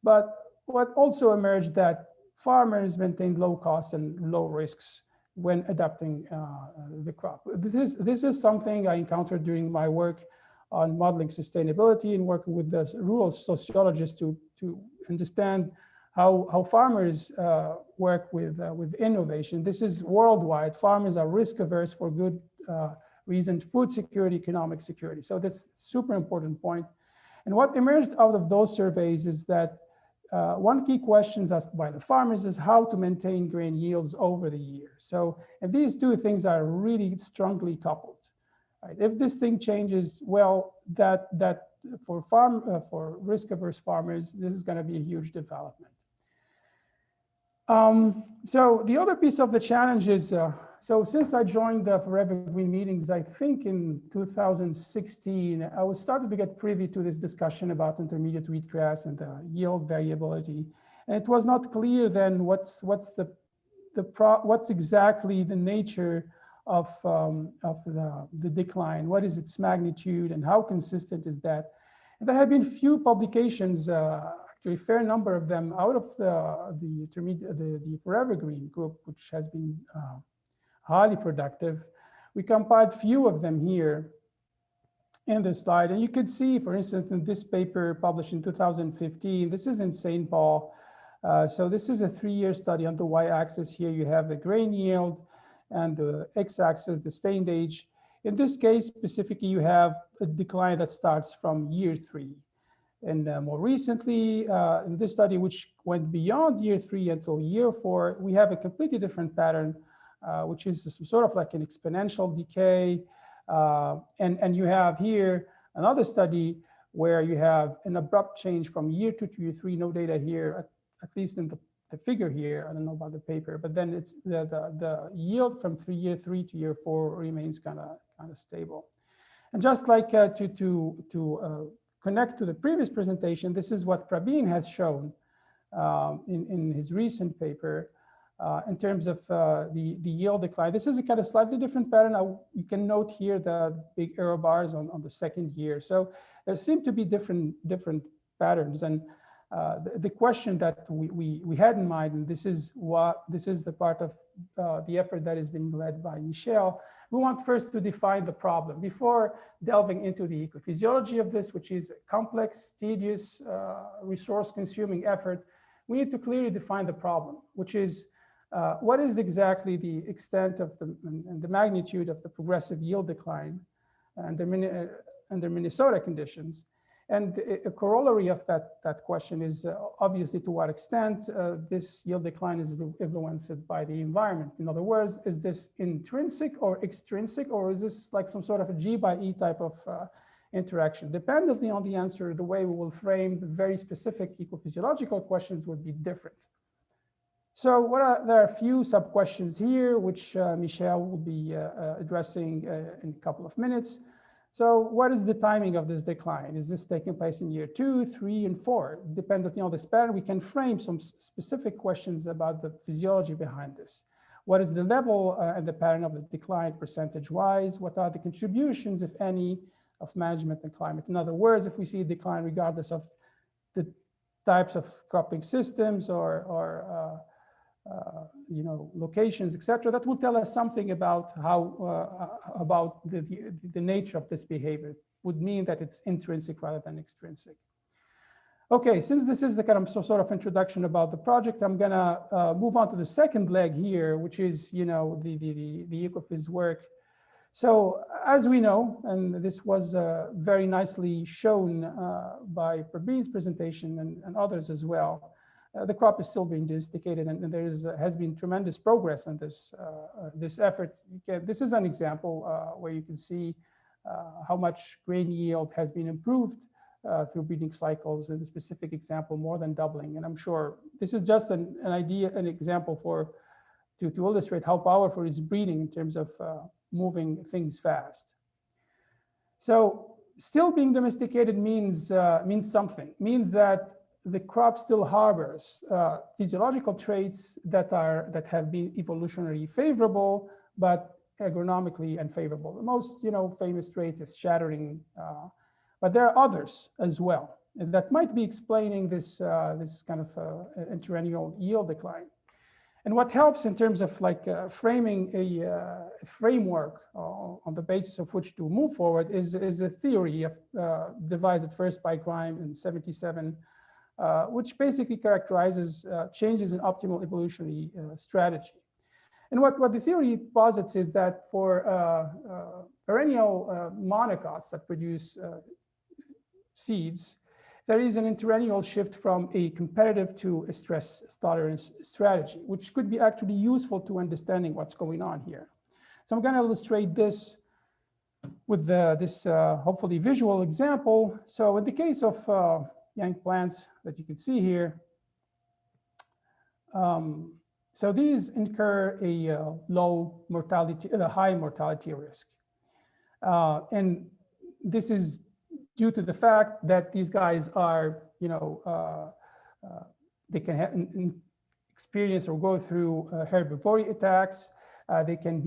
S12: But what also emerged that farmers maintained low costs and low risks when adapting the crop. This is something I encountered during my work on modeling sustainability and working with the rural sociologists to understand how farmers work with innovation. This is worldwide. Farmers are risk averse for good reasons: food security, economic security. So that's a super important point. And what emerged out of those surveys is that one key question asked by the farmers is how to maintain grain yields over the year. So, and these two things are really strongly coupled. Right? If this thing changes, well, that for risk-averse farmers, this is going to be a huge development. So the other piece of the challenge is, so since I joined the Forever Green meetings, I think in 2016, I was starting to get privy to this discussion about intermediate wheatgrass and yield variability. And it was not clear then what's exactly the nature of the decline, what is its magnitude and how consistent is that? And there have been few publications, actually a fair number of them out of the Forever Green group, which has been highly productive. We compiled few of them here in this slide. And you could see, for instance, in this paper published in 2015, this is in St. Paul. So this is a 3-year study. On the y-axis here, you have the grain yield, and the x-axis, the stained age. In this case, specifically, you have a decline that starts from year 3. And more recently, in this study, which went beyond year 3 until year 4, we have a completely different pattern, which is sort of like an exponential decay. And you have here another study where you have an abrupt change from year 2 to year 3, no data here, at least in the figure here. I don't know about the paper, but then it's the yield from year 3 to year 4 remains kind of stable. And just like to connect to the previous presentation, this is what Prabin has shown in his recent paper in terms of the yield decline. This is a kind of slightly different pattern. You can note here the big arrow bars on the second year. So there seem to be different patterns. And The question that we had in mind, and this is the part of the effort that is being led by Michelle. We want first to define the problem before delving into the ecophysiology of this, which is a complex, tedious, resource-consuming effort. We need to clearly define the problem, which is what is exactly the extent of and the magnitude of the progressive yield decline under Minnesota conditions. And a corollary of that question is obviously to what extent this yield decline is influenced by the environment. In other words, is this intrinsic or extrinsic, or is this like some sort of a G by E type of interaction? Dependently on the answer, the way we will frame the very specific ecophysiological questions would be different. So there are a few sub-questions here, which Michelle will be addressing in a couple of minutes. So what is the timing of this decline? Is this taking place in year 2, 3, and 4? Depending on this pattern, we can frame some specific questions about the physiology behind this. What is the level and the pattern of the decline percentage-wise? What are the contributions, if any, of management and climate? In other words, if we see a decline regardless of the types of cropping systems or locations, etc., that will tell us something about how about the nature of this behavior. It would mean that it's intrinsic rather than extrinsic. Okay, since this is the kind of sort of introduction about the project, I'm gonna move on to the second leg here, which is the ecophys work. So as we know, and this was very nicely shown by Prabin's presentation and others as well, the crop is still being domesticated, and there has been tremendous progress in this effort. This is an example where you can see how much grain yield has been improved through breeding cycles. In the specific example, more than doubling. And I'm sure this is just an example to illustrate how powerful is breeding in terms of moving things fast. So still being domesticated means something. Means that the crop still harbors physiological traits that have been evolutionarily favorable, but agronomically unfavorable. The most famous trait is shattering, but there are others as well, and that might be explaining this kind of interannual yield decline. And what helps in terms of framing a framework on the basis of which to move forward is a theory devised at first by Grime in '77. Which basically characterizes changes in optimal evolutionary strategy. And what the theory posits is that for perennial monocots that produce seeds, there is an interannual shift from a competitive to a stress tolerance strategy, which could be actually useful to understanding what's going on here. So I'm going to illustrate this with this hopefully visual example. So in the case of young plants that you can see here. So these incur a high mortality risk. And this is due to the fact that these guys are, they can experience or go through herbivory attacks. They can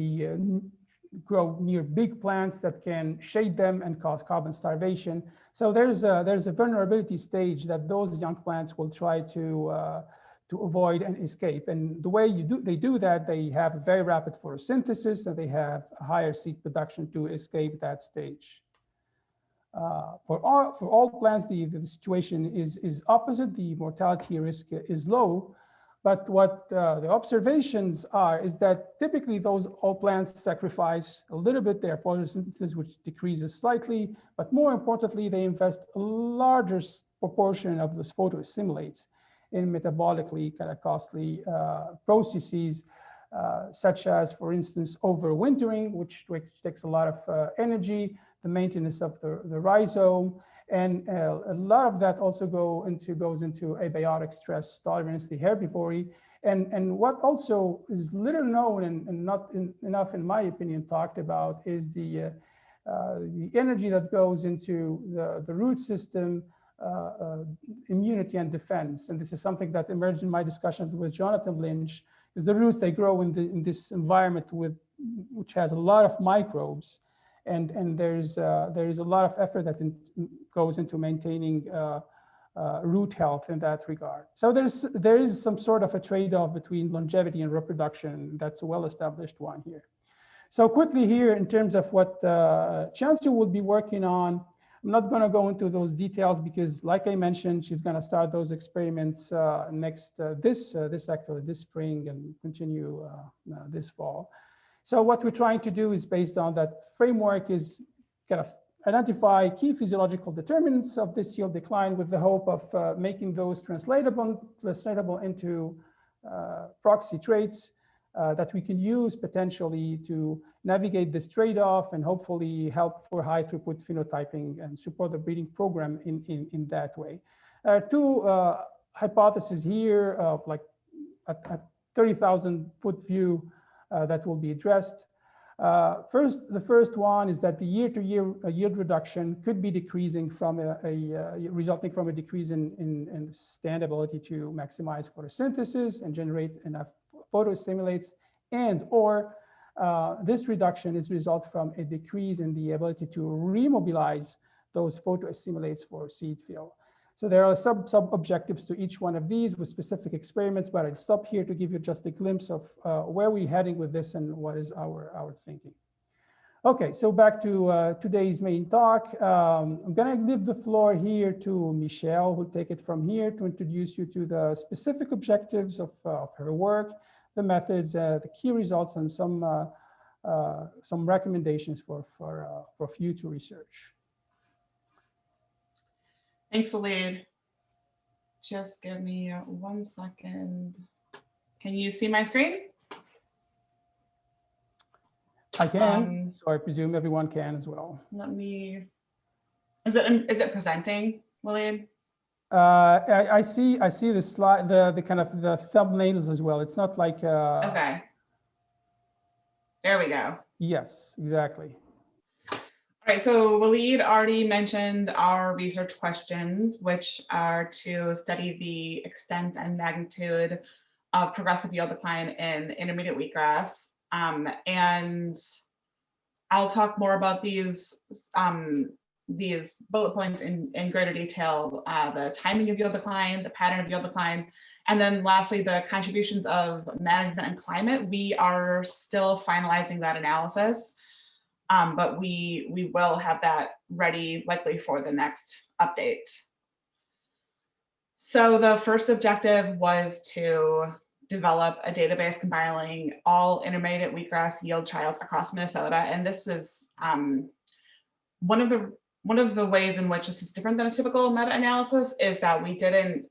S12: grow near big plants that can shade them and cause carbon starvation. So there's a vulnerability stage that those young plants will try to avoid and escape. And the way they do that, they have a very rapid photosynthesis and they have a higher seed production to escape that stage. For all plants, the situation is opposite. The mortality risk is low. But what the observations are is that typically all plants sacrifice a little bit their photosynthesis, which decreases slightly, but more importantly, they invest a larger proportion of those photoassimilates in metabolically kind of costly processes, such as, for instance, overwintering, which takes a lot of energy, the maintenance of the rhizome, and a lot of that also goes into abiotic stress tolerance, the herbivory. And what also is little known and not enough, in my opinion, talked about is the energy that goes into the root system, immunity and defense. And this is something that emerged in my discussions with Jonathan Lynch, is the roots, they grow in this environment which has a lot of microbes. And there is a lot of effort that goes into maintaining root health in that regard. So there is some sort of a trade-off between longevity and reproduction. That's a well-established one here. So quickly here, in terms of what Chancellor will be working on, I'm not going to go into those details because, like I mentioned, she's going to start those experiments this spring and continue this fall. So what we're trying to do is, based on that framework, is kind of identify key physiological determinants of this yield decline with the hope of making those translatable into proxy traits that we can use potentially to navigate this trade-off and hopefully help for high throughput phenotyping and support the breeding program in that way. There are two hypotheses here, like a 30,000 foot view that will be addressed. The first one is that the year-to-year yield reduction could be decreasing from resulting from a decrease in stand ability to maximize photosynthesis and generate enough photostimulates, and or this reduction is result from a decrease in the ability to remobilize those photoassimilates for seed fill. So there are sub-objectives to each one of these with specific experiments, but I'll stop here to give you just a glimpse of where we're heading with this and what is our thinking. Okay, so back to today's main talk. I'm gonna give the floor here to Michelle, who'll take it from here to introduce you to the specific objectives of her work, the methods, the key results, and some recommendations for future research.
S13: Thanks, Walid. Just give me 1 second. Can you see my screen?
S12: I can, so I presume everyone can as well.
S13: Let me, is it presenting, Walid?
S12: I see the slide, the kind of the thumbnails as well. It's not like
S13: okay. There we go.
S12: Yes, exactly.
S13: All right, so Walid already mentioned our research questions, which are to study the extent and magnitude of progressive yield decline in intermediate wheatgrass. And I'll talk more about these bullet points in greater detail, the timing of yield decline, the pattern of yield decline, and then lastly, the contributions of management and climate. We are still finalizing that analysis, but we will have that ready likely for the next update. So the first objective was to develop a database compiling all intermediate wheatgrass yield trials across Minnesota. And this is one of the ways in which this is different than a typical meta-analysis is that we didn't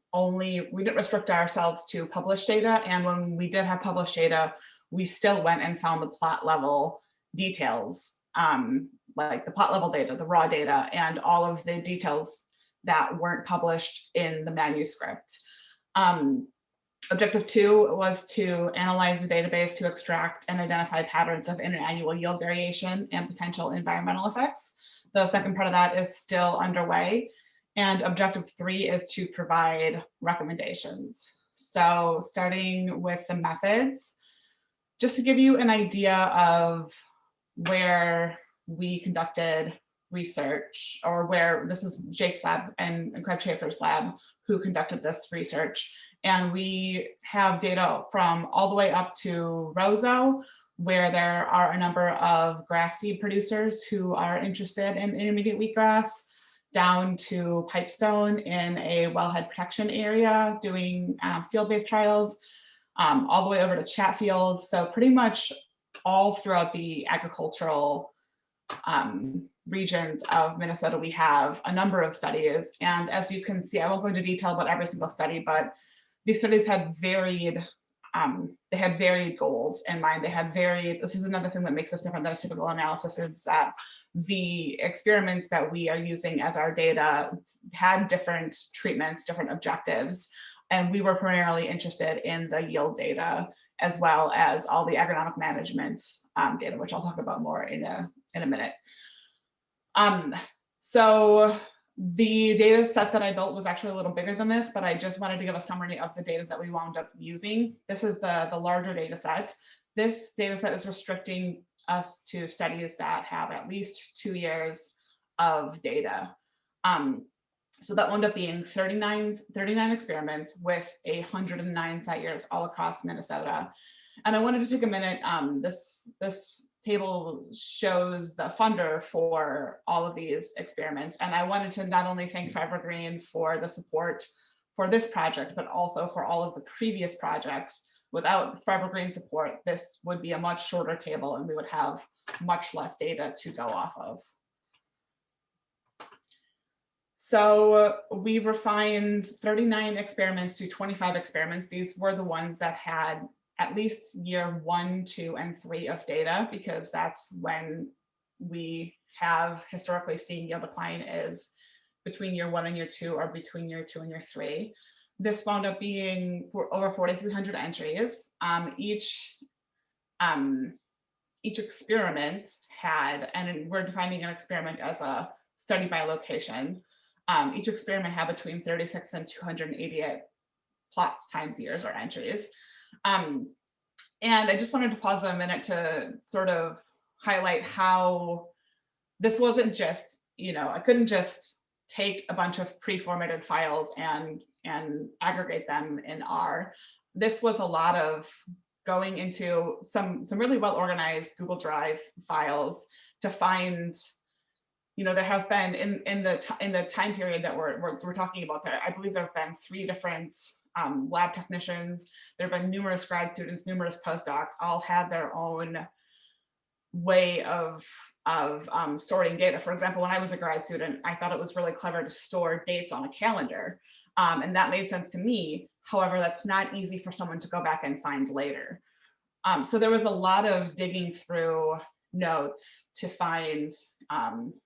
S13: restrict ourselves to published data. And when we did have published data, we still went and found the plot level details, like the plot level data, the raw data, and all of the details that weren't published in the manuscript. Objective 2 was to analyze the database to extract and identify patterns of interannual yield variation and potential environmental effects. The second part of that is still underway. And objective 3 is to provide recommendations. So starting with the methods, just to give you an idea of where we conducted research, or where this is Jake's lab and Craig Schaefer's lab who conducted this research. And we have data from all the way up to Roseau, where there are a number of grass seed producers who are interested in intermediate wheatgrass, down to Pipestone in a wellhead protection area doing field-based trials, all the way over to Chatfield. So pretty much all throughout the agricultural regions of Minnesota, we have a number of studies. And as you can see, I won't go into detail about every single study, but these studies had varied, they had varied goals in mind. They had varied, this is another thing that makes us different than a typical analysis, is that the experiments that we are using as our data had different treatments, different objectives. And we were primarily interested in the yield data, as well as all the agronomic management data, which I'll talk about more in a minute. So the data set that I built was actually a little bigger than this, but I just wanted to give a summary of the data that we wound up using. This is the larger data set. This data set is restricting us to studies that have at least 2 years of data. So that wound up being 39 experiments with 109 site years all across Minnesota. And I wanted to take a minute. This table shows the funder for all of these experiments. And I wanted to not only thank Forever Green for the support for this project, but also for all of the previous projects. Without Forever Green support, this would be a much shorter table and we would have much less data to go off of. So we refined 39 experiments to 25 experiments. These were the ones that had at least year 1, 2, and 3 of data, because that's when we have historically seen yield decline is between year 1 and year 2, or between year 2 and year 3. This wound up being for over 4,300 entries. Each experiment had, and we're defining an experiment as a study by location. Each experiment had between 36 and 288 plots times years or entries. And I just wanted to pause a minute to sort of highlight how this wasn't just, I couldn't just take a bunch of pre-formatted files and aggregate them in R. This was a lot of going into some really well organized Google Drive files to find, there have been in the time period that we're talking about there, I believe there have been 3 different lab technicians. There have been numerous grad students, numerous postdocs, all had their own way of sorting data. For example, when I was a grad student, I thought it was really clever to store dates on a calendar. And that made sense to me. However, that's not easy for someone to go back and find later. So there was a lot of digging through notes to find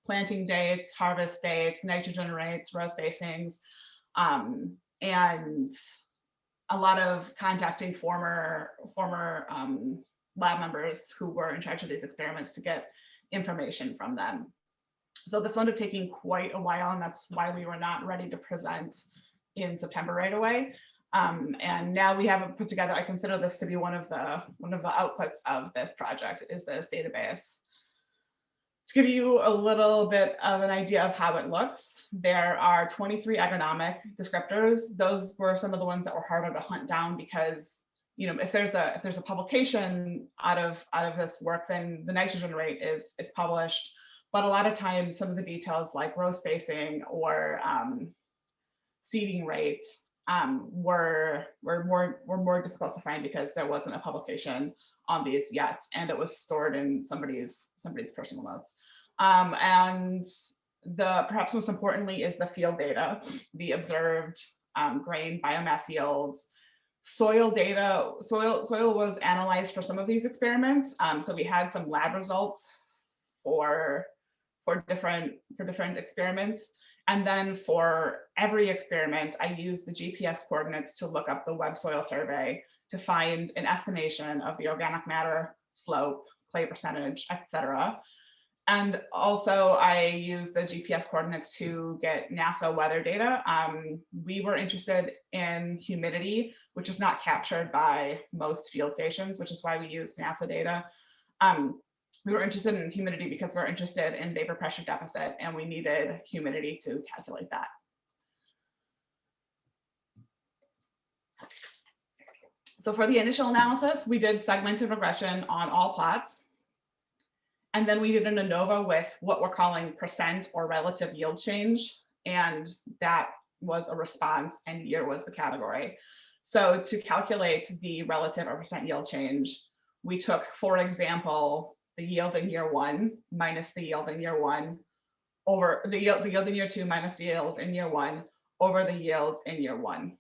S13: planting dates, harvest dates, nitrogen rates, row spacings, and a lot of contacting former lab members who were in charge of these experiments to get information from them. So this wound up taking quite a while, and that's why we were not ready to present in September right away. And now we have it put together. I consider this to be one of the outputs of this project, is this database. To give you a little bit of an idea of how it looks, there are 23 agronomic descriptors. Those were some of the ones that were harder to hunt down because, if there's a publication out of this work, then the nitrogen rate is published. But a lot of times, some of the details like row spacing or seeding rates were more difficult to find because there wasn't a publication on these yet, and it was stored in somebody's personal notes. And perhaps most importantly is the field data, the observed grain biomass yields. Soil data, soil was analyzed for some of these experiments. So we had some lab results for different experiments. And then for every experiment, I used the GPS coordinates to look up the web soil survey to find an estimation of the organic matter, slope, clay percentage, etc. And also I used the GPS coordinates to get NASA weather data. We were interested in humidity, which is not captured by most field stations, which is why we used NASA data. We were interested in humidity because we're interested in vapor pressure deficit, and we needed humidity to calculate that. So for the initial analysis, we did segmented regression on all plots. And then we did an ANOVA with what we're calling percent or relative yield change. And that was a response, and year was the category. So to calculate the relative or percent yield change, we took, for example, the yield in year 1 minus the yield in year 1 over the yield in year 2 minus the yield in year 1 over the yield in year 1.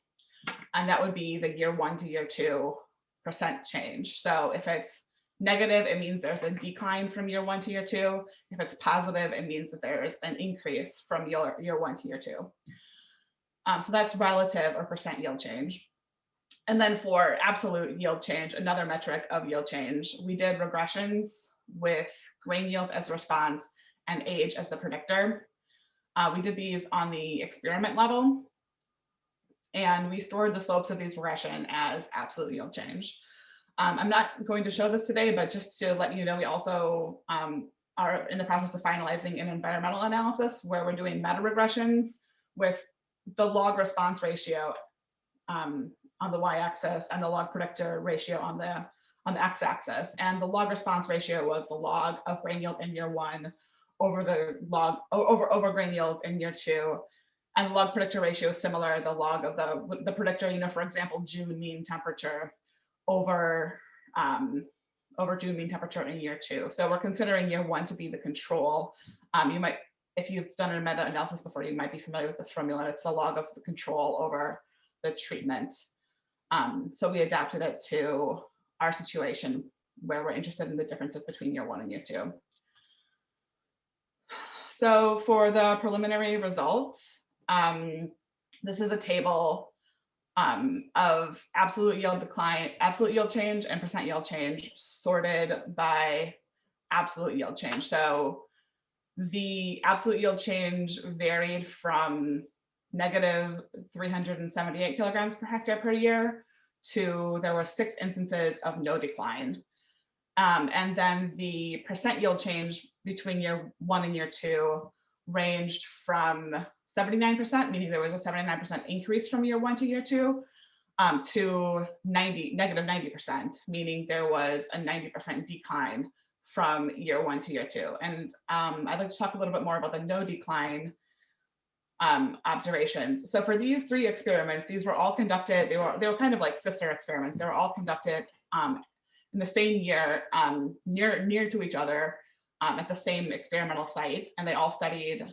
S13: And that would be the year 1 to year 2 percent change. So if it's negative, it means there's a decline from year 1 to year 2. If it's positive, it means that there's an increase from year 1 to year 2. So that's relative or percent yield change. And then for absolute yield change, another metric of yield change, we did regressions with grain yield as a response and age as the predictor. We did these on the experiment level, and we stored the slopes of these regression as absolute yield change. I'm not going to show this today, but just to let you know, we also are in the process of finalizing an environmental analysis where we're doing meta regressions with the log response ratio on the y-axis and the log predictor ratio on the x-axis. And the log response ratio was the log of grain yield in year 1 over the log over grain yields in year 2. And the log predictor ratio is similar, the log of the predictor, you know, for example, June mean temperature over June mean temperature in year 2. So we're considering year 1 to be the control. You might, if you've done a meta-analysis before, you might be familiar with this formula. It's the log of the control over the treatment. So we adapted it to our situation where we're interested in the differences between year 1 and year 2. So for the preliminary results, this is a table of absolute yield decline, absolute yield change, and percent yield change sorted by absolute yield change. So the absolute yield change varied from negative 378 kilograms per hectare per year to there were 6 instances of no decline. And then the percent yield change between year 1 and year 2 ranged from 79%, meaning there was a 79% increase from year 1 to year 2, to negative 90%, meaning there was a 90% decline from year 1 to year 2. And I'd like to talk a little bit more about the no decline observations. So for these 3 experiments, these were all conducted, they were kind of like sister experiments. They were all conducted in the same year, near to each other, at the same experimental site, and they all studied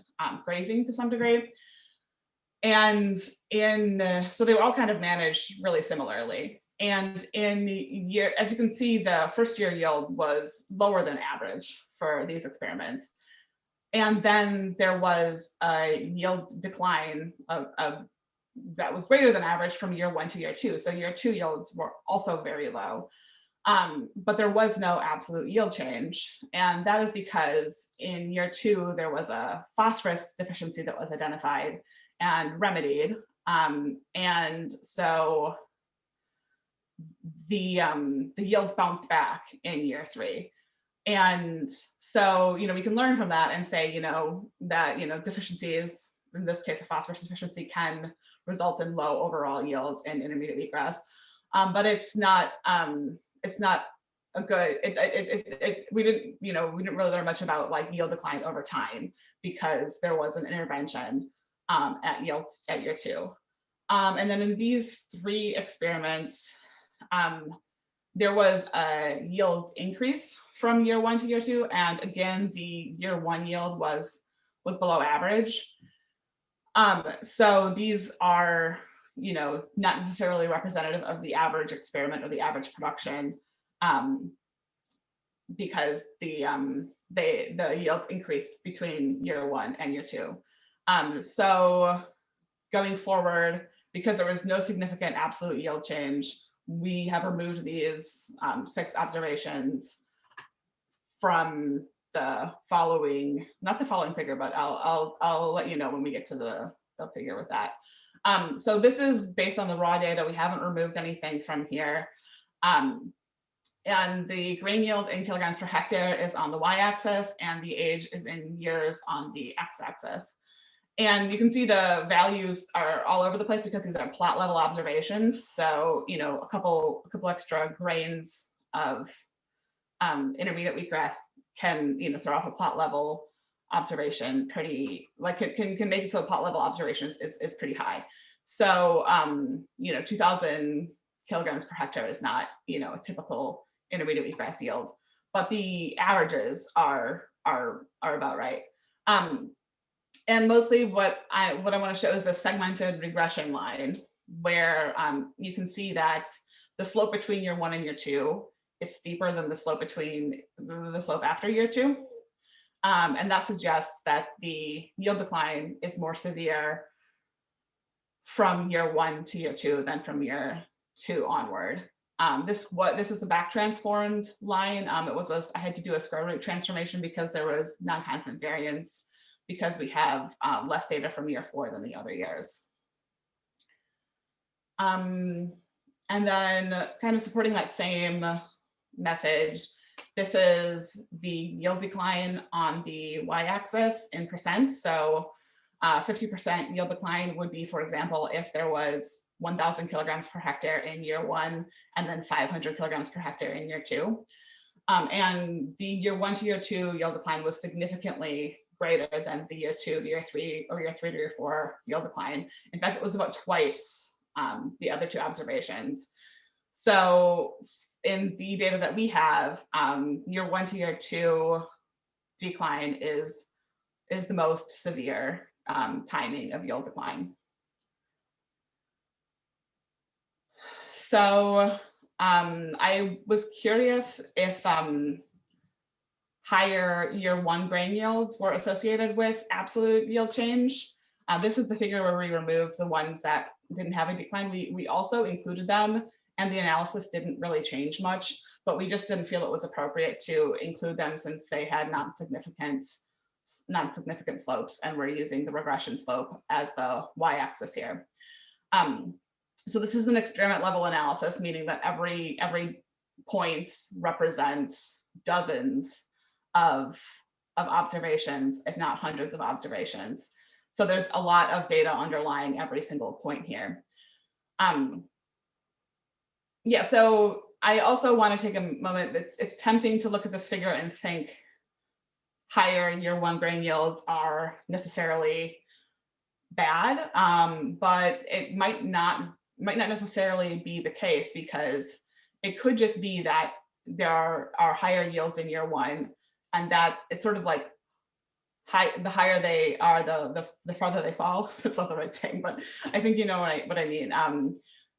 S13: grazing to some degree. And so they were all kind of managed really similarly. And in year, as you can see, the first year yield was lower than average for these experiments. And then there was a yield decline that was greater than average from year 1 to year 2. So year 2 yields were also very low. But there was no absolute yield change. And that is because in year 2, there was a phosphorus deficiency that was identified and remedied. And so the yields bounced back in year 3. And so, you know, we can learn from that and say, you know, that, you know, deficiencies, in this case, a phosphorus deficiency can result in low overall yields in intermediate wheatgrass. But it's not a good, we didn't really learn much about like yield decline over time because there was an intervention at year 2. And then in these 3 experiments, there was a yield increase from year 1 to year 2. And again, the year 1 yield was below average. So these are, you know, not necessarily representative of the average experiment or the average production, because the yields increased between year 1 and year 2. So going forward, because there was no significant absolute yield change, we have removed these 6 observations from the following, not the following figure, but I'll let you know when we get to the figure with that. So this is based on the raw data. We haven't removed anything from here. And the grain yield in kilograms per hectare is on the y-axis, and the age is in years on the x-axis. And you can see the values are all over the place because these are plot level observations. So, you know, a couple extra grains of intermediate wheatgrass can, you know, throw off a plot level observation pretty, like it can make it so the plot level observations is pretty high. So, you know, 2,000 kilograms per hectare is not, you know, a typical intermediate wheatgrass yield, but the averages are about right. And mostly what I want to show is the segmented regression line, where you can see that the slope between year 1 and year 2 is steeper than the slope after year 2. And that suggests that the yield decline is more severe from year 1 to year 2 than from year 2 onward. This is a back transformed line. I had to do a square root transformation because there was non-constant variance, because we have less data from year 4 than the other years. And then kind of supporting that same message, this is the yield decline on the y-axis in percent. So 50% yield decline would be, for example, if there was 1,000 kilograms per hectare in year 1 and then 500 kilograms per hectare in year 2. And the year 1 to year 2 yield decline was significantly greater than the year 2 to year 3 or year 3 to year 4 yield decline. In fact, it was about twice the other 2 observations. So in the data that we have, year 1 to year 2 decline is the most severe timing of yield decline. So I was curious if higher year 1 grain yields were associated with absolute yield change. This is the figure where we removed the ones that didn't have a decline. We also included them, and the analysis didn't really change much, but we just didn't feel it was appropriate to include them since they had non-significant slopes, and we're using the regression slope as the y-axis here. So this is an experiment level analysis, meaning that every point represents dozens of observations, if not hundreds of observations. So there's a lot of data underlying every single point here. Yeah, so I also want to take a moment. It's tempting to look at this figure and think higher year 1 grain yields are necessarily bad, but it might not necessarily be the case, because it could just be that there are higher yields in year 1, and that it's sort of like the higher they are, the farther they fall. That's not the right thing, but I think you know what I mean.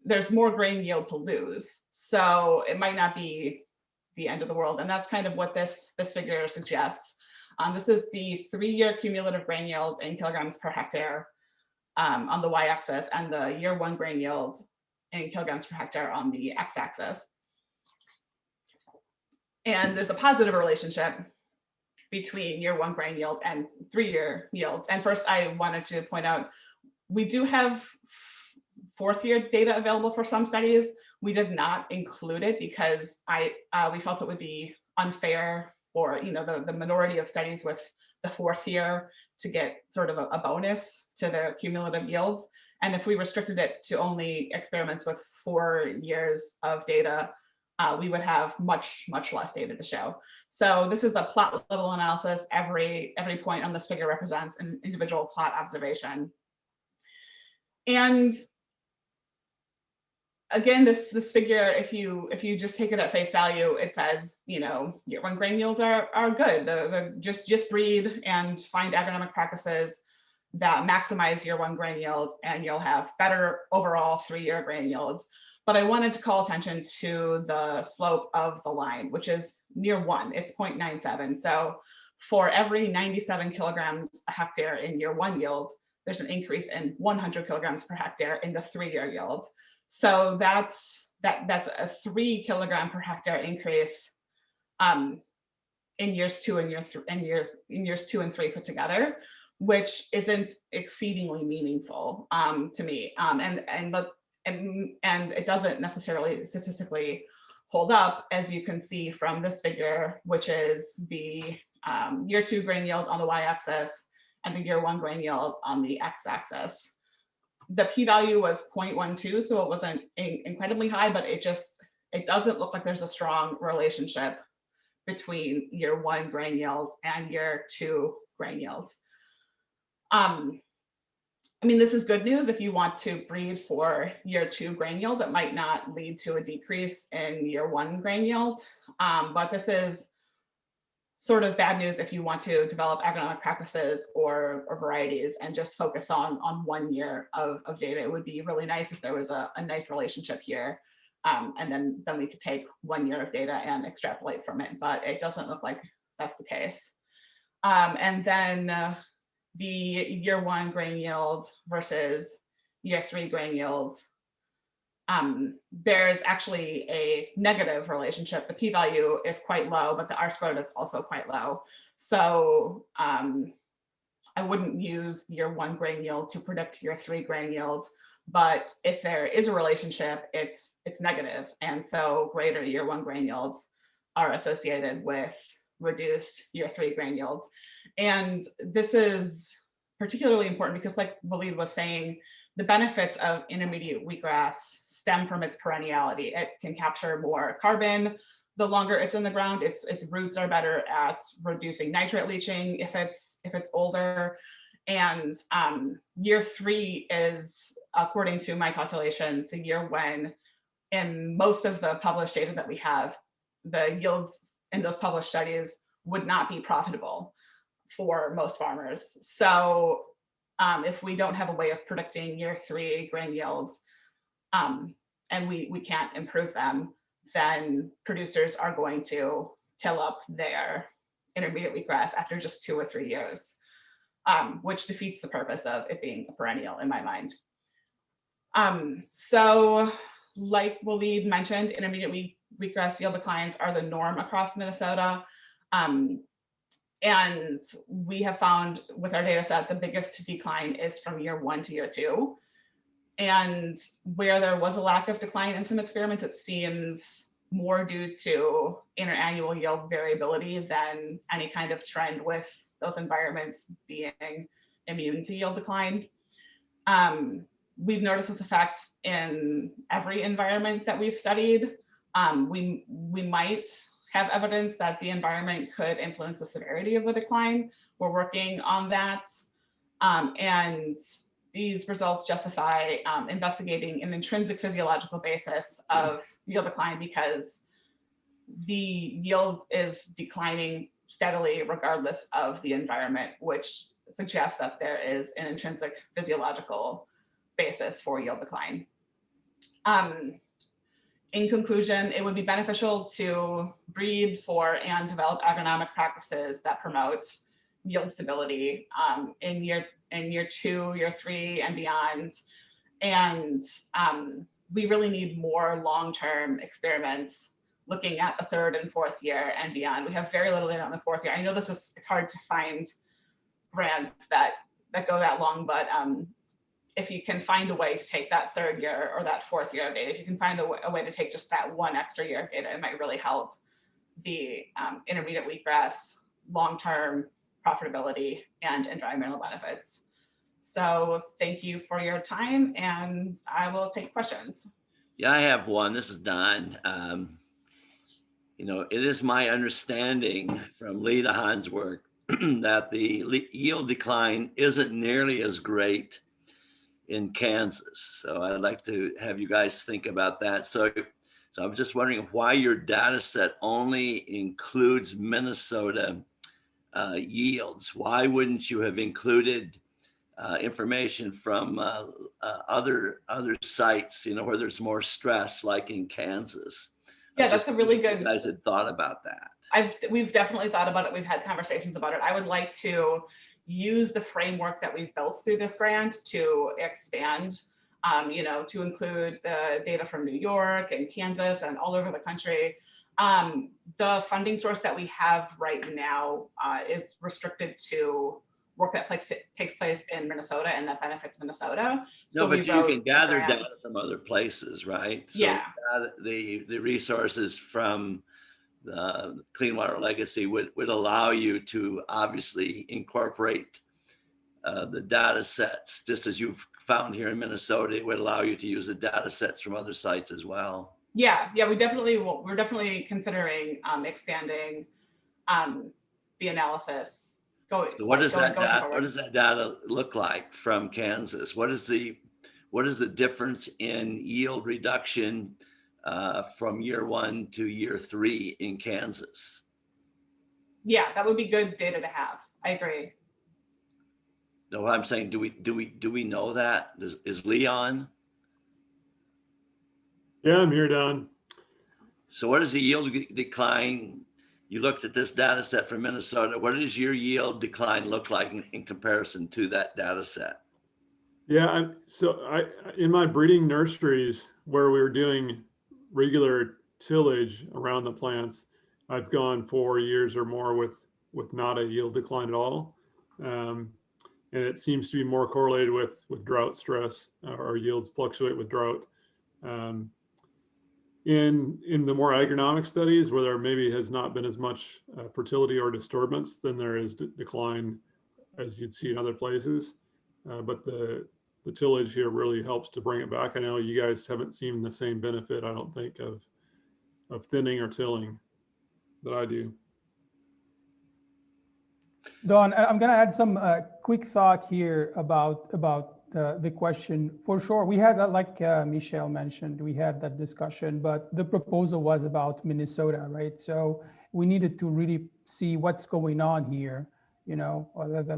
S13: There's more grain yield to lose, so it might not be the end of the world, and that's kind of what this figure suggests. This is the 3-year cumulative grain yield in kilograms per hectare on the y-axis, and the year 1 grain yield in kilograms per hectare on the x-axis. And there's a positive relationship between year 1 grain yield and 3-year yields. And first, I wanted to point out, we do have 4th-year data available for some studies. We did not include it because we felt it would be unfair for the minority of studies with the 4th year to get sort of a bonus to their cumulative yields. And if we restricted it to only experiments with 4 years of data, we would have much less data to show. So this is a plot level analysis. Every point on this figure represents an individual plot observation. And again, this figure, if you just take it at face value, it says, year 1 grain yields are good. Just breed and find agronomic practices that maximize year 1 grain yield, and you'll have better overall 3-year grain yields. But I wanted to call attention to the slope of the line, which is near 1. It's 0.97. So for every 97 kilograms a hectare in year 1 yield, there's an increase in 100 kilograms per hectare in the 3-year yield. So that's a 3 kilogram per hectare increase in years 2 and 3 put together, which isn't exceedingly meaningful to me, and it doesn't necessarily statistically hold up, as you can see from this figure, which is the year 2 grain yield on the y-axis and the year 1 grain yield on the x-axis. The p-value was 0.12, so it wasn't incredibly high, but it doesn't look like there's a strong relationship between year 1 grain yields and year 2 grain yields. I mean, this is good news if you want to breed for year 2 grain yield. It might not lead to a decrease in year 1 grain yield, but this is sort of bad news if you want to develop agronomic practices or varieties and just focus on 1 year of data. It would be really nice if there was a nice relationship here, and then we could take 1 year of data and extrapolate from it, but it doesn't look like that's the case. And then the year 1 grain yield versus year 3 grain yield, there's actually a negative relationship. The p-value is quite low, but the R-squared is also quite low. So I wouldn't use year 1 grain yield to predict year 3 grain yield, but if there is a relationship, it's negative. And so greater year 1 grain yields are associated with reduced year 3 grain yields. And this is particularly important because, like Walid was saying, the benefits of intermediate wheatgrass stem from its perenniality. It can capture more carbon. The longer it's in the ground, its roots are better at reducing nitrate leaching if it's older. And year 3 is, according to my calculations, the year when, in most of the published data that we have, the yields in those published studies would not be profitable for most farmers. So if we don't have a way of predicting year 3 grain yields, and we can't improve them, then producers are going to till up their intermediate wheatgrass after just 2 or 3 years, which defeats the purpose of it being a perennial in my mind. So like Walid mentioned, intermediate wheatgrass yield declines are the norm across Minnesota. And we have found with our data set, the biggest decline is from year 1 to year 2. And where there was a lack of decline in some experiments, it seems more due to interannual yield variability than any kind of trend with those environments being immune to yield decline. We've noticed this effect in every environment that we've studied. We might have evidence that the environment could influence the severity of the decline. We're working on that. And these results justify investigating an intrinsic physiological basis of yield decline because the yield is declining steadily regardless of the environment, which suggests that there is an intrinsic physiological basis for yield decline. In conclusion, it would be beneficial to breed for and develop agronomic practices that promote yield stability in year 2, year 3, and beyond. And we really need more long-term experiments looking at the 3rd and 4th year and beyond. We have very little data on the 4th year. I know it's hard to find grants that go that long, but if you can find a way to take that 3rd year or that 4th year of data, if you can find a way to take just that 1 extra year of data, it might really help the intermediate wheatgrass long-term profitability and environmental benefits. So thank you for your time, and I will take questions.
S5: Yeah, I have one. This is Don. It is my understanding from Lee DeHaan's work that the yield decline isn't nearly as great in Kansas. So I'd like to have you guys think about that. So I'm just wondering why your data set only includes Minnesota yields. Why wouldn't you have included information from other sites, where there's more stress, like in Kansas?
S13: Yeah, that's a really good.
S5: You guys had thought about that.
S13: We've definitely thought about it. We've had conversations about it. I would like to use the framework that we've built through this grant to expand, to include the data from New York and Kansas and all over the country. The funding source that we have right now is restricted to work that takes place in Minnesota and that benefits Minnesota.
S5: No, but you can gather data from other places, right? So
S13: yeah.
S5: The resources from the Clean Water Legacy would allow you to obviously incorporate the data sets, just as you've found here in Minnesota. It would allow you to use the data sets from other sites as well.
S13: Yeah, we're definitely considering expanding the analysis.
S5: So what does that data look like from Kansas? What is the difference in yield reduction from year 1 to year 3 in Kansas?
S13: Yeah, that would be good data to have. I agree.
S5: No, what I'm saying, do we know that? Is Leon?
S7: Yeah, I'm here, Don.
S5: So what is the yield decline? You looked at this data set from Minnesota. What does your yield decline look like in comparison to that data set?
S7: Yeah, in my breeding nurseries where we were doing regular tillage around the plants, I've gone 4 years or more with not a yield decline at all. And it seems to be more correlated with drought stress. Our yields fluctuate with drought. In the more agronomic studies where there maybe has not been as much fertility or disturbance, then there is decline as you'd see in other places. But the tillage here really helps to bring it back. I know you guys haven't seen the same benefit, I don't think, of thinning or tilling that I do.
S12: Don, I'm going to add some quick thought here about the question. For sure, we had that, like Michelle mentioned, we had that discussion, but the proposal was about Minnesota, right? So we needed to really see what's going on here, you know,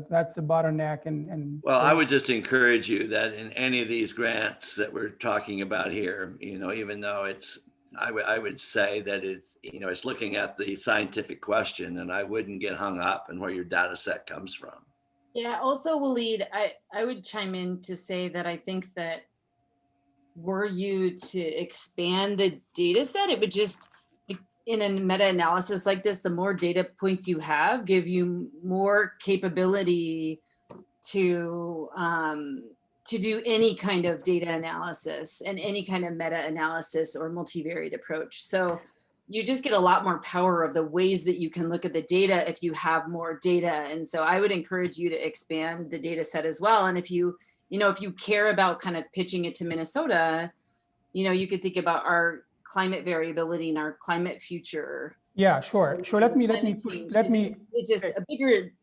S12: that's a bottleneck. And
S5: well, I would just encourage you that in any of these grants that we're talking about here, you know, even though it's, I would say that it's, you know, it's looking at the scientific question, and I wouldn't get hung up in where your data set comes from.
S10: Yeah, also, Walid, I would chime in to say that I think that were you to expand the data set, it would just, in a meta-analysis like this, the more data points you have, give you more capability to do any kind of data analysis and any kind of meta-analysis or multivariate approach. So you just get a lot more power of the ways that you can look at the data if you have more data. And so I would encourage you to expand the data set as well. And if you care about kind of pitching it to Minnesota, you know, you could think about our climate variability and our climate future.
S12: Yeah, sure. Let me
S10: it's just a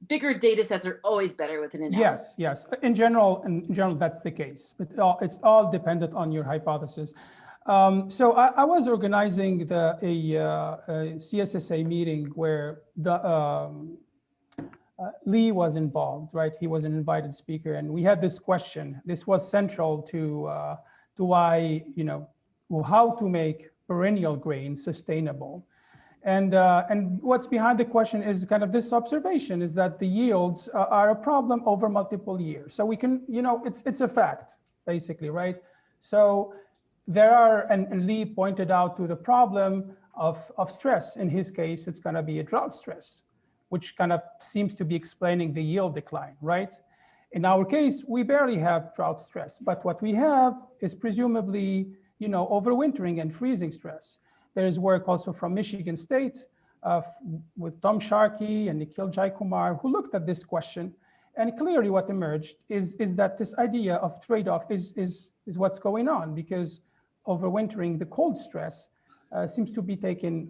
S10: bigger data sets are always better with an analysis.
S12: Yes. In general, that's the case. But it's all dependent on your hypothesis. So I was organizing a CSSA meeting where Lee was involved, right? He was an invited speaker, and we had this question. This was central to why, you know, how to make perennial grain sustainable. And what's behind the question is kind of this observation, is that the yields are a problem over multiple years. So we can, you know, it's a fact, basically, right? So there are, and Lee pointed out to the problem of stress. In his case, it's going to be a drought stress, which kind of seems to be explaining the yield decline, right? In our case, we barely have drought stress, but what we have is presumably, you know, overwintering and freezing stress. There is work also from Michigan State with Tom Sharkey and Nikhil Jaikumar, who looked at this question. And clearly what emerged is that this idea of trade-off is what's going on, because overwintering, the cold stress, seems to be taken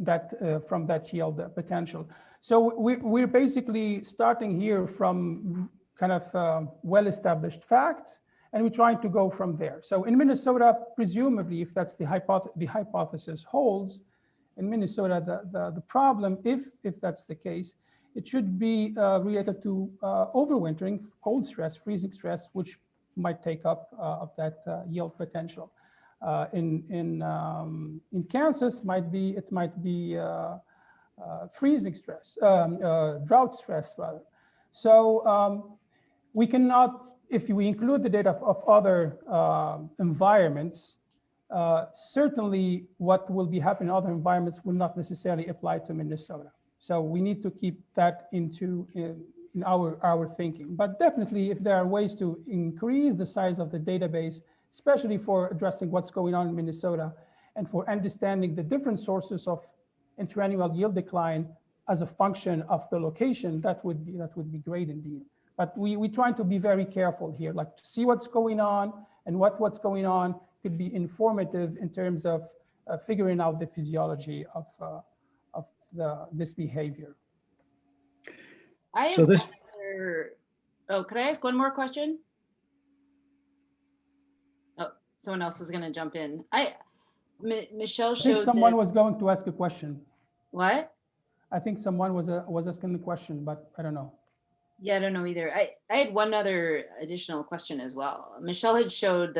S12: from that yield potential. So we're basically starting here from kind of well-established facts, and we're trying to go from there. So in Minnesota, presumably, if that's the hypothesis holds, in Minnesota, the problem, if that's the case, it should be related to overwintering, cold stress, freezing stress, which might take up of that yield potential. In Kansas, it might be freezing stress, drought stress rather. So we cannot, if we include the data of other environments, certainly what will be happening in other environments will not necessarily apply to Minnesota. So we need to keep that in our thinking. But definitely, if there are ways to increase the size of the database, especially for addressing what's going on in Minnesota and for understanding the different sources of interannual yield decline as a function of the location, that would be great indeed. But we're trying to be very careful here, like to see what's going on, and what's going on could be informative in terms of figuring out the physiology of this behavior.
S10: Could I ask one more question? Oh, someone else is going to jump in. Michelle showed.
S12: I think someone was going to ask a question.
S10: What?
S12: I think someone was asking the question, but I don't know.
S10: Yeah, I don't know either. I had one other additional question as well. Michelle had showed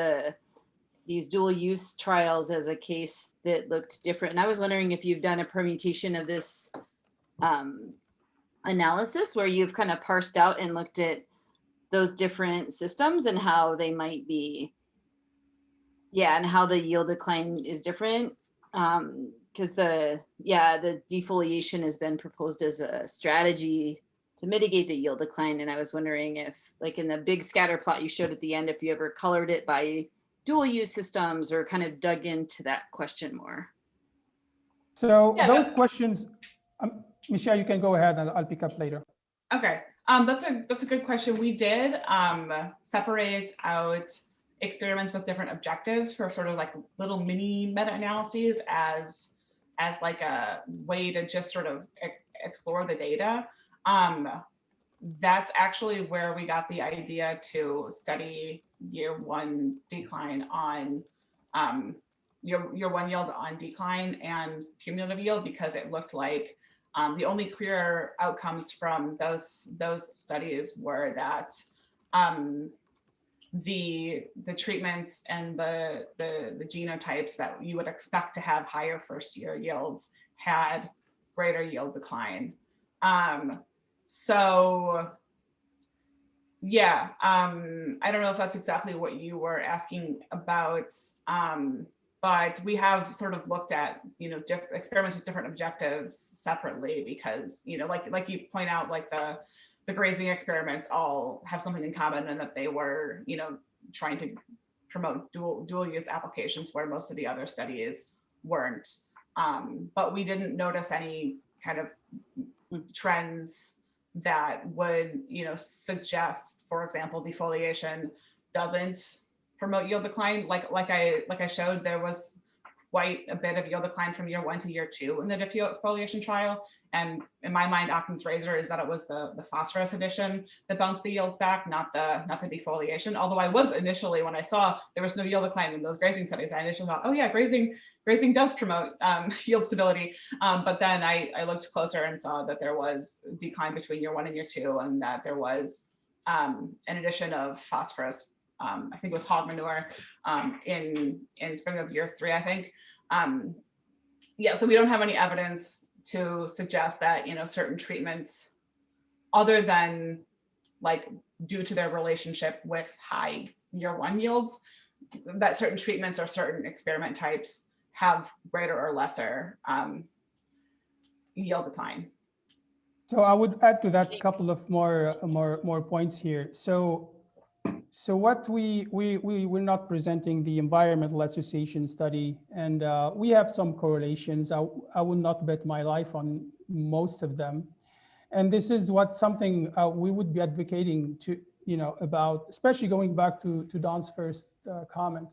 S10: these dual use trials as a case that looked different. And I was wondering if you've done a permutation of this analysis where you've kind of parsed out and looked at those different systems and how they might be, and how the yield decline is different. Because the defoliation has been proposed as a strategy to mitigate the yield decline. And I was wondering if, like in the big scatter plot you showed at the end, if you ever colored it by dual use systems or kind of dug into that question more.
S12: So those questions, Michelle, you can go ahead and I'll pick up later.
S13: Okay. That's a good question. We did separate out experiments with different objectives for sort of like little mini meta-analyses as like a way to just sort of explore the data. That's actually where we got the idea to study year one decline on year one yield on decline and cumulative yield, because it looked like the only clear outcomes from those studies were that the treatments and the genotypes that you would expect to have higher first year yields had greater yield decline. So yeah, I don't know if that's exactly what you were asking about, but we have sort of looked at, you know, experiments with different objectives separately, because, you know, like you point out, like the grazing experiments all have something in common, and that they were, you know, trying to promote dual use applications where most of the other studies weren't. But we didn't notice any kind of trends that would, you know, suggest, for example, defoliation doesn't promote yield decline. Like I showed, there was quite a bit of yield decline from year one to year two in the defoliation trial. And in my mind, Occam's razor is that it was the phosphorus addition that bounced the yields back, not the defoliation. Although I was initially, when I saw there was no yield decline in those grazing studies, I initially thought, oh yeah, grazing does promote yield stability. But then I looked closer and saw that there was decline between year one and year two, and that there was an addition of phosphorus. I think it was hog manure in spring of year three, I think. Yeah, so we don't have any evidence to suggest that, you know, certain treatments, other than like due to their relationship with high year one yields, that certain treatments or certain experiment types have greater or lesser yield decline.
S12: So I would add to that a couple of more points here. So what we're not presenting the environmental association study, and we have some correlations. I would not bet my life on most of them. And this is something we would be advocating to, you know, about, especially going back to Don's first comment.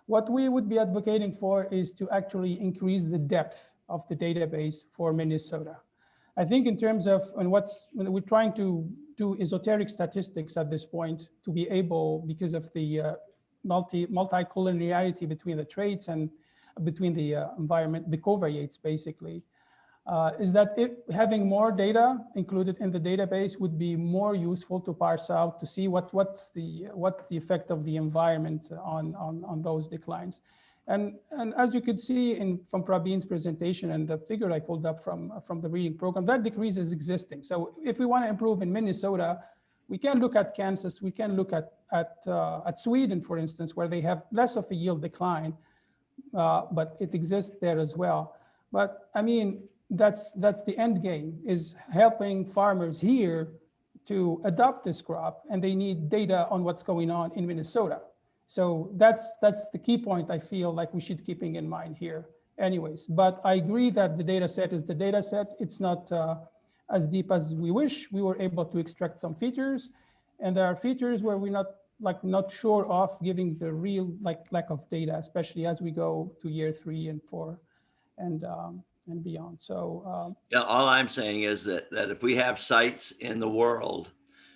S12: What we would be advocating for is to actually increase the depth of the database for Minnesota. I think in terms of, when we're trying to do esoteric statistics at this point to be able, because of the multicollinearity between the traits and between the environment, the covariates basically, is that having more data included in the database would be more useful to parse out, to see what's the effect of the environment on those declines. And as you could see from Prabin's presentation and the figure I pulled up from the reading program, that decrease is existing. So if we want to improve in Minnesota, we can look at Kansas, we can look at Sweden, for instance, where they have less of a yield decline, but it exists there as well. But I mean, that's the end game, is helping farmers here to adopt this crop, and they need data on what's going on in Minnesota. So that's the key point I feel like we should keeping in mind here anyways. But I agree that the data set is the data set. It's not as deep as we wish. We were able to extract some features, and there are features where we're not sure of giving the real lack of data, especially as we go to year 3 and 4 and beyond. So
S5: yeah, all I'm saying is that if we have sites in the world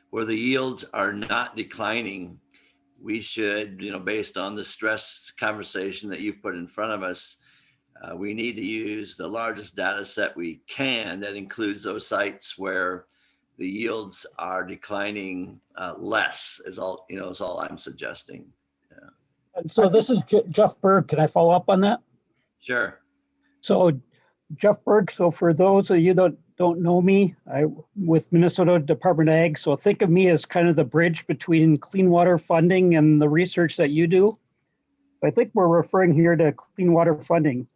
S5: where the yields are not declining, we should, you know, based on the stress conversation that you've put in front of us, we need to use the largest data set we can that includes those sites where the yields are declining less, is all I'm suggesting. Yeah.
S14: And so this is Jeff Berg. Can I follow up on that?
S5: Sure.
S14: So Jeff Berg, so for those of you that don't know me, I'm with Minnesota Department of Ag. So think of me as kind of the bridge between clean water funding and the research that you do. I think we're referring here to clean water funding.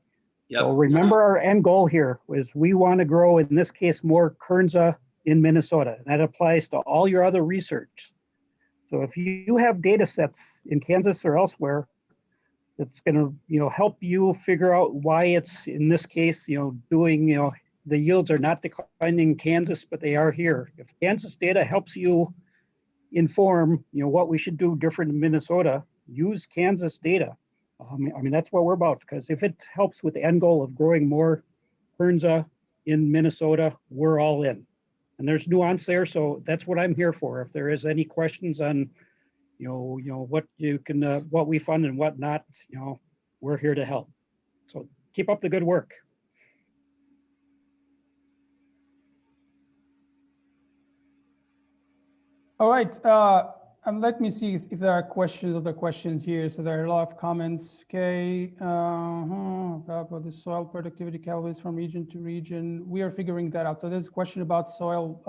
S5: Yep.
S14: So remember our end goal here is we want to grow, in this case, more Kernza in Minnesota. That applies to all your other research. So if you have data sets in Kansas or elsewhere, it's going to, help you figure out why it's, in this case, doing, the yields are not declining in Kansas, but they are here. If Kansas data helps you inform, what we should do different in Minnesota, use Kansas data. I mean, that's what we're about, because if it helps with the end goal of growing more Kernza in Minnesota, we're all in. And there's nuance there, so that's what I'm here for. If there is any questions on, what you can, what we fund and what not, we're here to help. So keep up the good work.
S12: All right, and let me see if there are other questions here. So there are a lot of comments. Okay, about the soil productivity calories from region to region. We are figuring that out. So there's a question about soil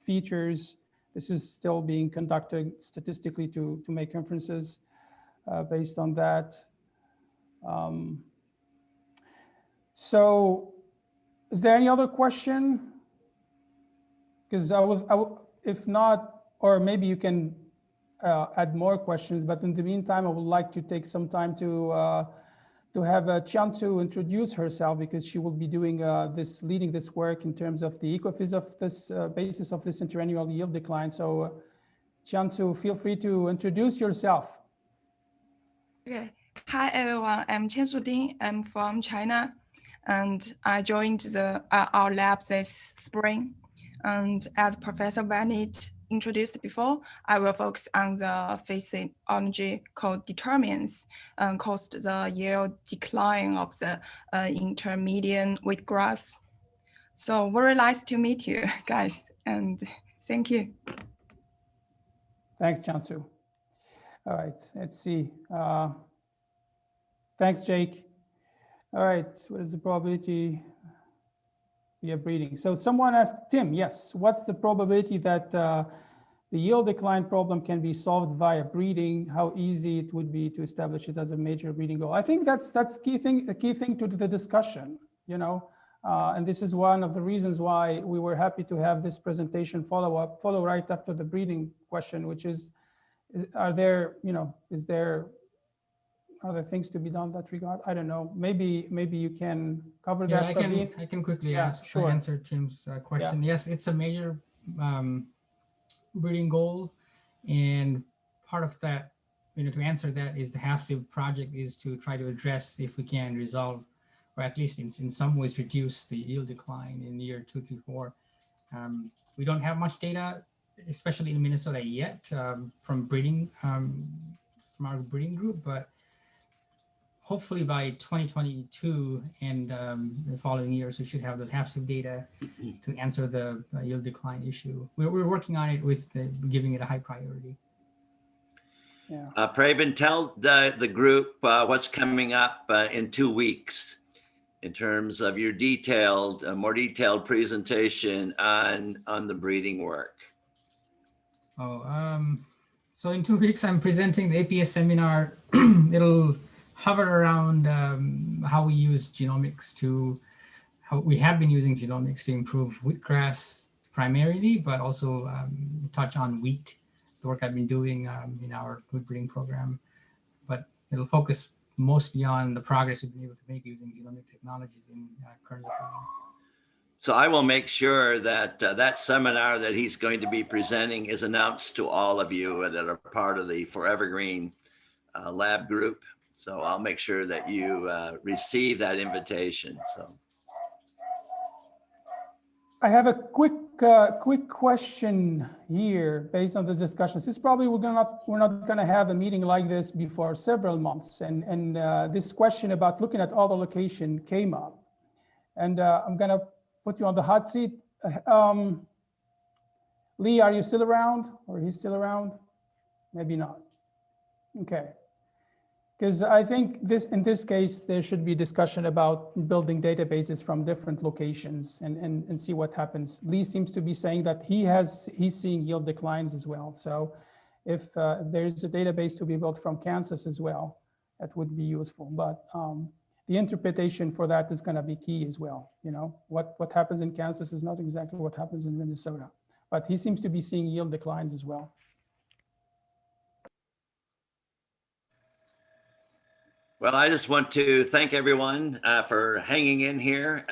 S12: features. This is still being conducted statistically to make inferences based on that. So is there any other question? Because I would, if not, or maybe you can add more questions, but in the meantime, I would like to take some time to have a chance to introduce herself, because she will be doing leading this work in terms of the ecophys of this basis of this interannual yield decline. So Chansu, feel free to introduce yourself.
S15: Okay. Hi, everyone. I'm Chansu Ding. I'm from China, and I joined our lab this spring. And as Professor Walid introduced before, I will focus on the physiological determinants caused the yield decline of the intermediate wheatgrass. So very nice to meet you guys, and thank you.
S12: Thanks, Chansu. All right, let's see. Thanks, Jake. All right, what is the probability via breeding? So someone asked Tim, yes, what's the probability that the yield decline problem can be solved via breeding? How easy it would be to establish it as a major breeding goal? I think that's a key thing to the discussion, and this is one of the reasons why we were happy to have this presentation follow right after the breeding question, which is are there things to be done in that regard? I don't know. Maybe you can cover that.
S2: I can quickly answer Tim's question. Yeah. Yes, it's a major breeding goal, and part of that, to answer that, is the half-sieve project is to try to address if we can resolve, or at least in some ways reduce the yield decline in year 2, 3, 4. We don't have much data, especially in Minnesota yet, from breeding, from our breeding group, but hopefully by 2022 and the following years, we should have those half-sieve data to answer the yield decline issue. We're working on it with giving it a high priority.
S12: Yeah.
S5: Prabin, tell the group what's coming up in 2 weeks in terms of your more detailed presentation on the breeding work.
S2: So in 2 weeks, I'm presenting the APS seminar. It'll hover around how we use genomics how we have been using genomics to improve wheatgrass primarily, but also touch on wheat, the work I've been doing in our wheat breeding program. But it'll focus mostly on the progress we've been able to make using genomic technologies in Kernza breeding.
S5: So I will make sure that that seminar that he's going to be presenting is announced to all of you that are part of the Forever Green lab group. So I'll make sure that you receive that invitation. So
S12: I have a quick question here based on the discussions. This probably we're not going to have a meeting like this before several months, and this question about looking at all the location came up, and I'm going to put you on the hot seat. Lee, are you still around, or he's still around? Maybe not. Okay. Because I think in this case, there should be discussion about building databases from different locations and see what happens. Lee seems to be saying that he's seeing yield declines as well. So if there's a database to be built from Kansas as well, that would be useful. But the interpretation for that is going to be key as well. What happens in Kansas is not exactly what happens in Minnesota. But he seems to be seeing yield declines as well.
S5: Well, I just want to thank everyone for hanging in here.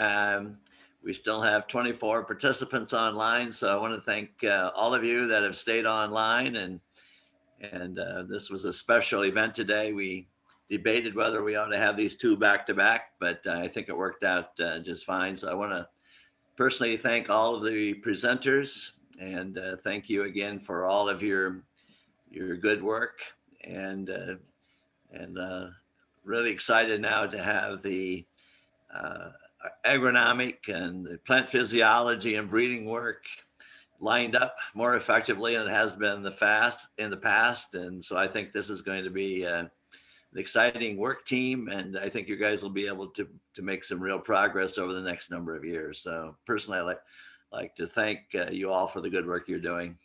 S5: We still have 24 participants online, so I want to thank all of you that have stayed online. And this was a special event today. We debated whether we ought to have these two back to back, but I think it worked out just fine. So I want to personally thank all of the presenters, and thank you again for all of your good work, and really excited now to have the agronomic and the plant physiology and breeding work lined up more effectively than it has been in the past. And so I think this is going to be an exciting work team, and I think you guys will be able to make some real progress over the next number of years. So personally, I like to thank you all for the good work you're doing.